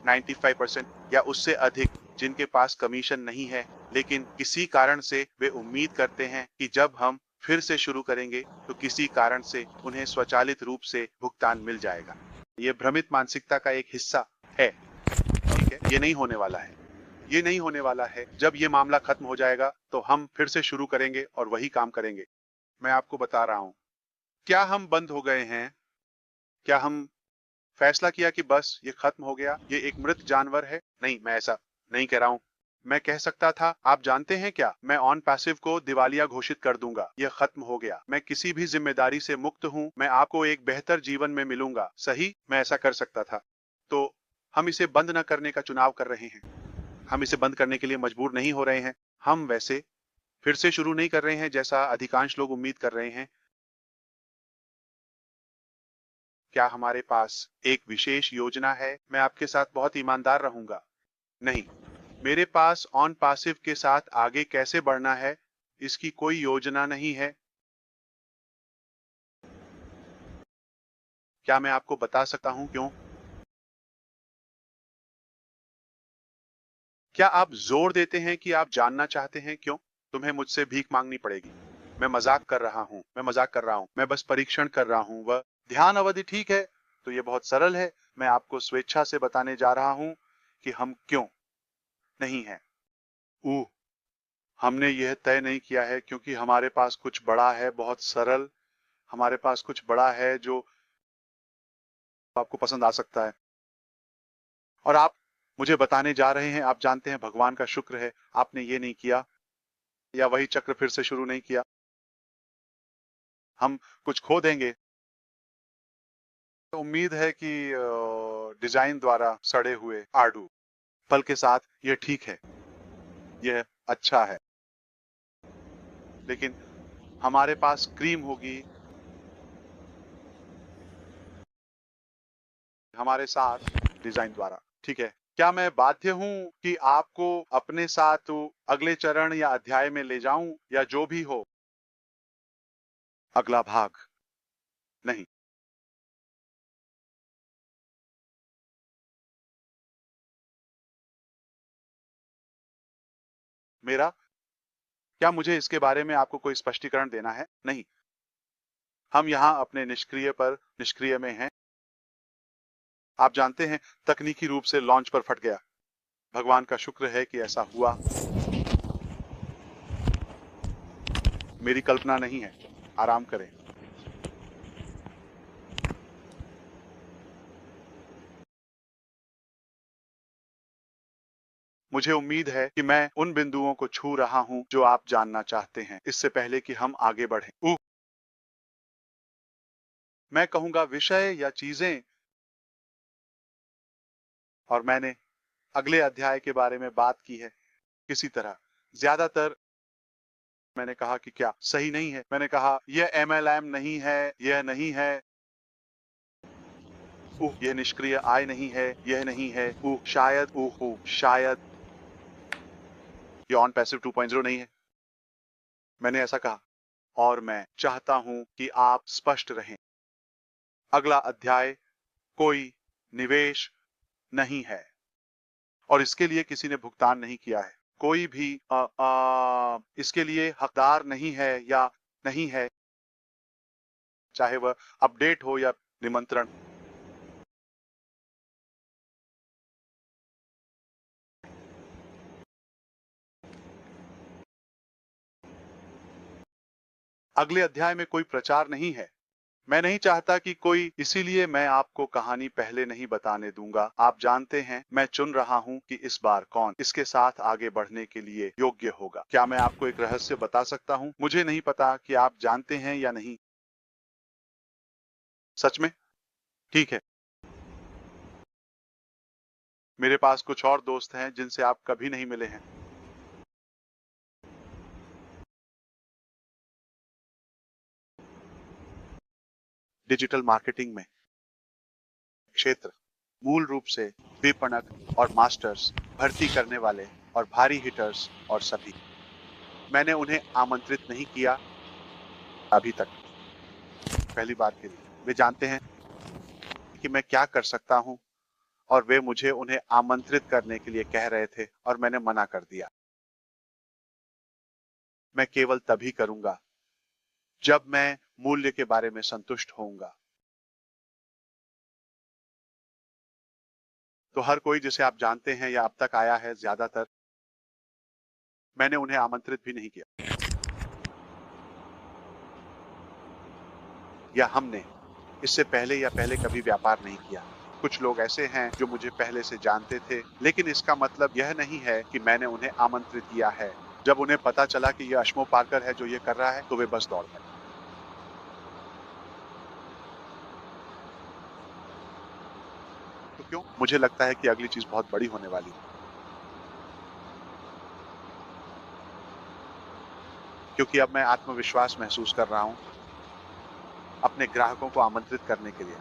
95% या उससे अधिक, जिनके पास कमीशन नहीं है, लेकिन किसी कारण से वे उम्मीद करते हैं कि जब हम फिर से शुरू करेंगे तो किसी कारण से उन्हें स्वचालित रूप से भुगतान मिल जाएगा। ये भ्रमित मानसिकता का एक हिस्सा है, ठीक है? ये नहीं होने वाला है। ये नहीं होने वाला है। जब ये मामला खत्म हो जाएगा तो हम फिर से शुरू करेंगे और वही काम करेंगे। मैं आपको बता रहा हूं। क्या हम बंद हो गए हैं? क्या हम फैसला किया कि बस ये खत्म हो गया, ये एक मृत जानवर है? नहीं, मैं ऐसा नहीं कह रहा हूं। मैं कह सकता था, आप जानते हैं क्या, मैं ऑन पैसिव को दिवालिया घोषित कर दूंगा, यह खत्म हो गया, मैं किसी भी जिम्मेदारी से मुक्त हूं, मैं आपको एक बेहतर जीवन में मिलूंगा। सही, मैं ऐसा कर सकता था। तो हम इसे बंद न करने का चुनाव कर रहे हैं। हम इसे बंद करने के लिए मजबूर नहीं हो रहे हैं। हम वैसे फिर से शुरू नहीं कर रहे हैं जैसा अधिकांश लोग उम्मीद कर रहे हैं। क्या हमारे पास एक विशेष योजना है? मैं आपके साथ बहुत ईमानदार रहूंगा। नहीं, मेरे पास ऑन पासिव के साथ आगे कैसे बढ़ना है, इसकी कोई योजना नहीं है। क्या मैं आपको बता सकता हूं क्यों? क्या आप जोर देते हैं कि आप जानना चाहते हैं क्यों? तुम्हें मुझसे भीख मांगनी पड़ेगी। मैं मजाक कर रहा हूं, मैं मजाक कर रहा हूं, मैं बस परीक्षण कर रहा हूं। वह ध्यान अवधि ठीक है, तो यह बहुत सरल है। मैं आपको स्वेच्छा से बताने जा रहा हूं कि हम क्यों नहीं हैं। ऊ हमने यह तय नहीं किया है क्योंकि हमारे पास कुछ बड़ा है, बहुत सरल। हमारे पास कुछ बड़ा है जो आपको पसंद आ सकता है। और आप मुझे बताने जा रहे हैं, आप जानते हैं, भगवान का शुक्र है आपने ये नहीं किया या वही चक्र फिर से शुरू नहीं किया। हम कुछ खो देंगे। तो उम्मीद है कि डिजाइन द्वारा सड़े हुए आड़ू फल के साथ यह ठीक है, यह अच्छा है, लेकिन हमारे पास क्रीम होगी हमारे साथ डिजाइन द्वारा, ठीक है? क्या मैं बाध्य हूं कि आपको अपने साथ अगले चरण या अध्याय में ले जाऊं या जो भी हो? अगला भाग नहीं। मेरा क्या मुझे इसके बारे में आपको कोई स्पष्टीकरण देना है? नहीं। हम यहां अपने निष्क्रिय पर निष्क्रिय में हैं। आप जानते हैं, तकनीकी रूप से लॉन्च पर फट गया। भगवान का शुक्र है कि ऐसा हुआ। मेरी कल्पना नहीं है। आराम करें। मुझे उम्मीद है कि मैं उन बिंदुओं को छू रहा हूं जो आप जानना चाहते हैं, इससे पहले कि हम आगे बढ़ें। मैं कहूंगा विषय या चीजें, और मैंने अगले अध्याय के बारे में बात की है। किसी तरह ज्यादातर मैंने कहा कि क्या सही नहीं है। मैंने कहा यह MLM नहीं है, यह नहीं है। यह निष्क्रिय आय नहीं है, यह नहीं है। शायद शायद ये ऑन पैसिव 2.0 नहीं है। मैंने ऐसा कहा, और मैं चाहता हूं कि आप स्पष्ट रहें। अगला अध्याय कोई निवेश नहीं है, और इसके लिए किसी ने भुगतान नहीं किया है। कोई भी इसके लिए हकदार नहीं है या नहीं है, चाहे वह अपडेट हो या निमंत्रण। अगले अध्याय में कोई प्रचार नहीं है। मैं नहीं चाहता कि कोई, इसीलिए मैं आपको कहानी पहले नहीं बताने दूंगा। आप जानते हैं, मैं चुन रहा हूं कि इस बार कौन इसके साथ आगे बढ़ने के लिए योग्य होगा। क्या मैं आपको एक रहस्य बता सकता हूं? मुझे नहीं पता कि आप जानते हैं या नहीं। सच में? ठीक है। मेरे पास कुछ और दोस्त हैं जिनसे आप कभी नहीं मिले हैं। डिजिटल मार्केटिंग में क्षेत्र मूल रूप से विपणक और मास्टर्स, भर्ती करने वाले और भारी हिटर्स और सभी। मैंने उन्हें आमंत्रित नहीं किया अभी तक। पहली बार के लिए वे जानते हैं कि मैं क्या कर सकता हूं, और वे मुझे उन्हें आमंत्रित करने के लिए कह रहे थे, और मैंने मना कर दिया। मैं केवल तभी करूंगा जब मैं मूल्य के बारे में संतुष्ट होऊंगा। तो हर कोई जिसे आप जानते हैं या अब तक आया है, ज्यादातर मैंने उन्हें आमंत्रित भी नहीं किया, या हमने इससे पहले या पहले कभी व्यापार नहीं किया। कुछ लोग ऐसे हैं जो मुझे पहले से जानते थे, लेकिन इसका मतलब यह नहीं है कि मैंने उन्हें आमंत्रित किया है। जब उन्हें पता चला कि यह अश्मो पार्कर है जो ये कर रहा है, तो वे बस दौड़ गए। तो क्यों? मुझे लगता है कि अगली चीज बहुत बड़ी होने वाली है, क्योंकि अब मैं आत्मविश्वास महसूस कर रहा हूं अपने ग्राहकों को आमंत्रित करने के लिए,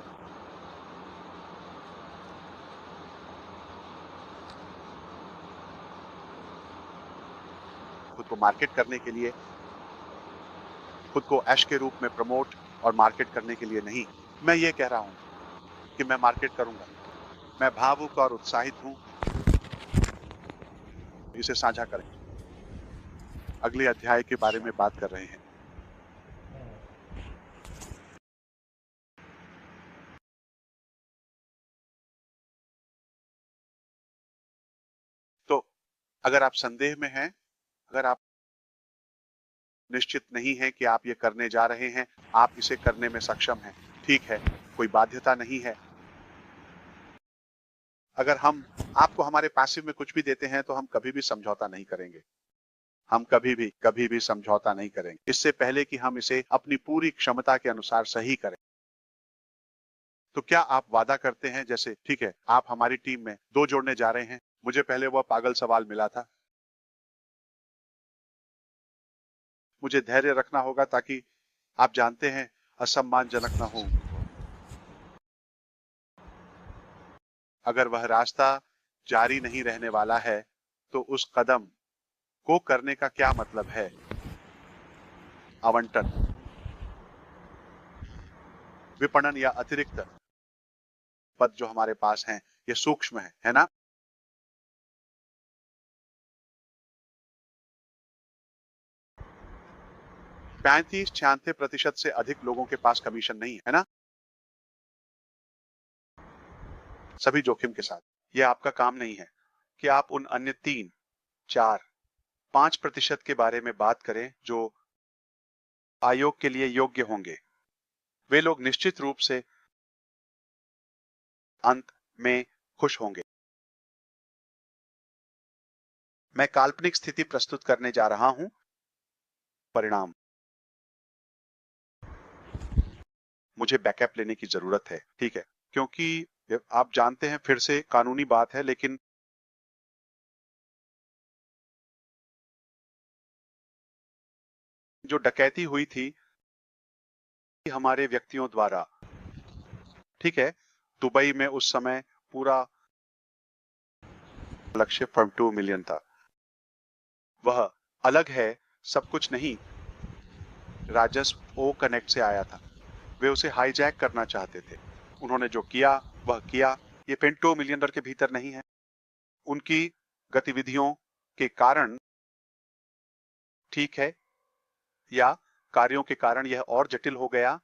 खुद को मार्केट करने के लिए, खुद को ऐश के रूप में प्रमोट और मार्केट करने के लिए नहीं। मैं ये कह रहा हूं कि मैं मार्केट करूंगा। मैं भावुक और उत्साहित हूं। इसे साझा करें। अगले अध्याय के बारे में बात कर रहे हैं। तो अगर आप संदेह में हैं, अगर आप निश्चित नहीं हैं कि आप ये करने जा रहे हैं, आप इसे करने में सक्षम हैं, ठीक है, कोई बाध्यता नहीं है। अगर हम आपको हमारे पैसिव में कुछ भी देते हैं, तो हम कभी भी समझौता नहीं करेंगे। हम कभी भी समझौता नहीं करेंगे, इससे पहले कि हम इसे अपनी पूरी क्षमता के अनुसार सही करें। तो क्या आप वादा करते हैं, जैसे ठीक है, आप हमारी टीम में 2 जोड़ने जा रहे हैं? मुझे पहले वह पागल सवाल मिला था। मुझे धैर्य रखना होगा ताकि, आप जानते हैं, असम्मानजनक न हो। अगर वह रास्ता जारी नहीं रहने वाला है, तो उस कदम को करने का क्या मतलब है? आवंटन, विपणन या अतिरिक्त पद जो हमारे पास हैं, ये सूक्ष्म है ना? पैंतीस 96% से अधिक लोगों के पास कमीशन नहीं है ना? सभी जोखिम के साथ। यह आपका काम नहीं है कि आप उन अन्य 3, 4, 5% के बारे में बात करें जो आयोग के लिए योग्य होंगे। वे लोग निश्चित रूप से अंत में खुश होंगे। मैं काल्पनिक स्थिति प्रस्तुत करने जा रहा हूं। परिणाम, मुझे बैकअप लेने की जरूरत है, ठीक है? क्योंकि आप जानते हैं, फिर से कानूनी बात है, लेकिन जो डकैती हुई थी हमारे व्यक्तियों द्वारा, ठीक है, दुबई में उस समय पूरा लक्ष्य 2 मिलियन था। वह अलग है, सब कुछ नहीं, राजस्व ओ कनेक्ट से आया था। वे उसे हाईजैक करना चाहते थे। उन्होंने जो किया वह किया। ये $2 मिलियन के भीतर नहीं है। उनकी गतिविधियों के कारण, ठीक है, या कार्यों के कारण यह और जटिल हो गया,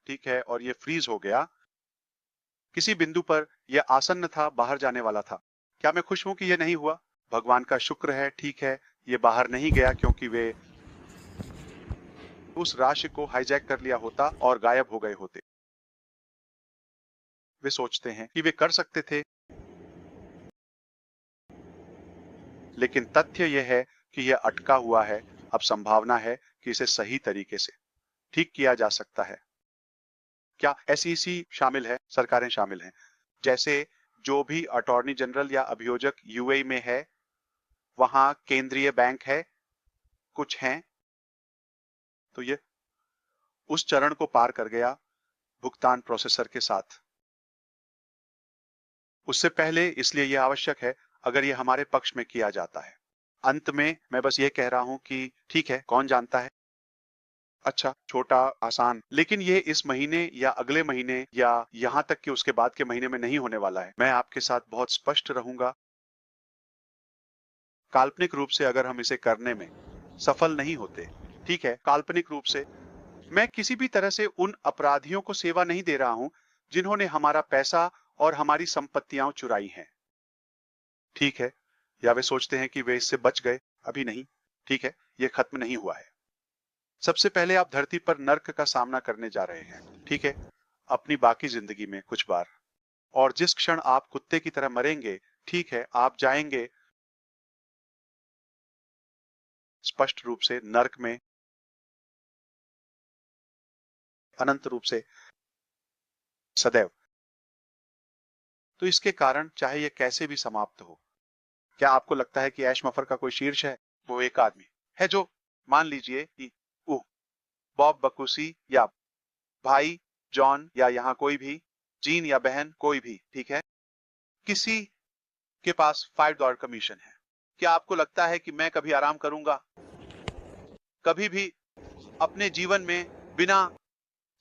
ठीक है, और ये फ्रीज हो गया। किसी बिंदु पर यह आसन्न था, बाहर जाने वाला था। क्या मैं खुश हूं कि यह नहीं हुआ? भगवान का शुक्र है, ठीक है, ये बाहर नहीं गया, क्योंकि वे उस राशि को हाईजैक कर लिया होता और गायब हो गए होते। वे सोचते हैं कि वे कर सकते थे, लेकिन तथ्य यह है कि यह अटका हुआ है। अब संभावना है कि इसे सही तरीके से ठीक किया जा सकता है। क्या एसईसी शामिल है? सरकारें शामिल हैं। जैसे जो भी अटॉर्नी जनरल या अभियोजक यूएई में है, वहां केंद्रीय बैंक है, कुछ हैं, तो ये उस चरण को पार कर गया भुगतान प्रोसेसर के साथ। उससे पहले इसलिए यह आवश्यक है अगर यह हमारे पक्ष में किया जाता है। अंत में मैं बस ये कह रहा हूं कि ठीक है, कौन जानता है, अच्छा, छोटा, आसान, लेकिन ये इस महीने या अगले महीने या यहां तक कि उसके बाद के महीने में नहीं होने वाला है। मैं आपके साथ बहुत स्पष्ट रहूंगा। काल्पनिक रूप से अगर हम इसे करने में सफल नहीं होते, ठीक है, काल्पनिक रूप से, मैं किसी भी तरह से उन अपराधियों को सेवा नहीं दे रहा हूं जिन्होंने हमारा पैसा और हमारी संपत्तियां चुराई हैं, ठीक है, या वे सोचते हैं कि वे इससे बच गए। अभी नहीं, ठीक है, यह खत्म नहीं हुआ है। सबसे पहले आप धरती पर नर्क का सामना करने जा रहे हैं, ठीक है, अपनी बाकी जिंदगी में कुछ बार। और जिस क्षण आप कुत्ते की तरह मरेंगे, ठीक है, आप जाएंगे स्पष्ट रूप से नर्क में, अनंत रूप से, सदैव। तो इसके कारण चाहे यह कैसे भी समाप्त हो, क्या आपको लगता है कि ऐश मफर का कोई शीर्ष है? वो एक आदमी है जो, मान लीजिए कि ओह, बॉब बकुसी या भाई जॉन या यहाँ कोई भी, जीन या बहन कोई भी, ठीक है, किसी के पास $5 कमीशन है। क्या आपको लगता है कि मैं कभी आराम करूंगा? कभी भी अपने जीवन में बिना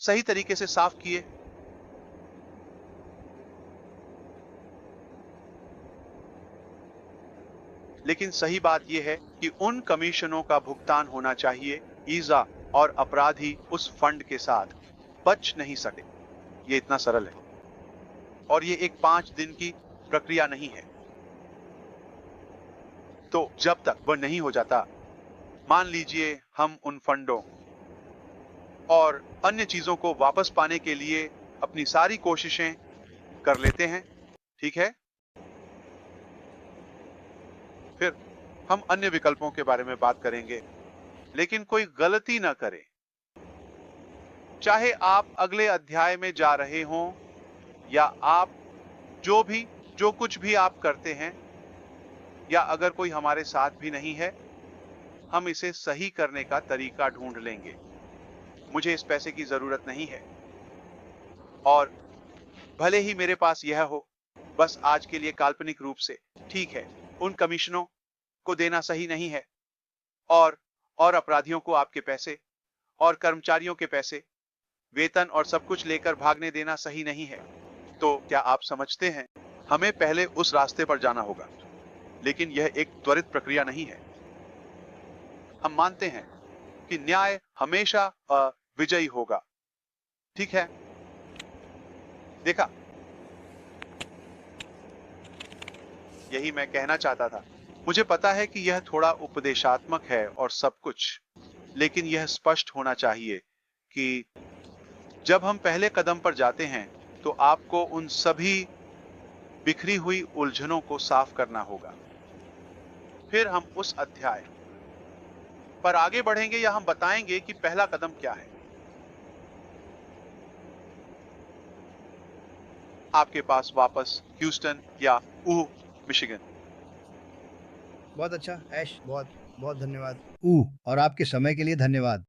सही तरीके से साफ किए? लेकिन सही बात यह है कि उन कमीशनों का भुगतान होना चाहिए, ईजा, और अपराधी उस फंड के साथ बच नहीं सके। ये इतना सरल है, और ये एक 5 दिन की प्रक्रिया नहीं है। तो जब तक वह नहीं हो जाता, मान लीजिए हम उन फंडों और अन्य चीजों को वापस पाने के लिए अपनी सारी कोशिशें कर लेते हैं, ठीक है, फिर हम अन्य विकल्पों के बारे में बात करेंगे। लेकिन कोई गलती ना करें, चाहे आप अगले अध्याय में जा रहे हों या आप जो कुछ भी आप करते हैं, या अगर कोई हमारे साथ भी नहीं है, हम इसे सही करने का तरीका ढूंढ लेंगे। मुझे इस पैसे की जरूरत नहीं है, और भले ही मेरे पास यह हो,
बस आज के लिए काल्पनिक रूप से, ठीक है, उन कमीशनों को देना सही नहीं है, और अपराधियों को आपके पैसे और कर्मचारियों के पैसे, वेतन और सब कुछ लेकर भागने देना सही नहीं है। तो क्या आप समझते हैं, हमें पहले उस रास्ते पर जाना होगा, लेकिन यह एक त्वरित प्रक्रिया नहीं है। हम मानते हैं कि न्याय हमेशा विजयी होगा, ठीक है? देखा, यही मैं कहना चाहता था। मुझे पता है कि यह थोड़ा उपदेशात्मक है और सब कुछ, लेकिन यह स्पष्ट होना चाहिए कि जब हम पहले कदम पर जाते हैं, तो आपको उन सभी बिखरी हुई उलझनों को साफ करना होगा। फिर हम उस अध्याय पर आगे बढ़ेंगे या हम बताएंगे कि पहला कदम क्या है। आपके पास वापस ह्यूस्टन या मिशिगन।
बहुत अच्छा ऐश, बहुत बहुत धन्यवाद। और आपके समय के लिए धन्यवाद।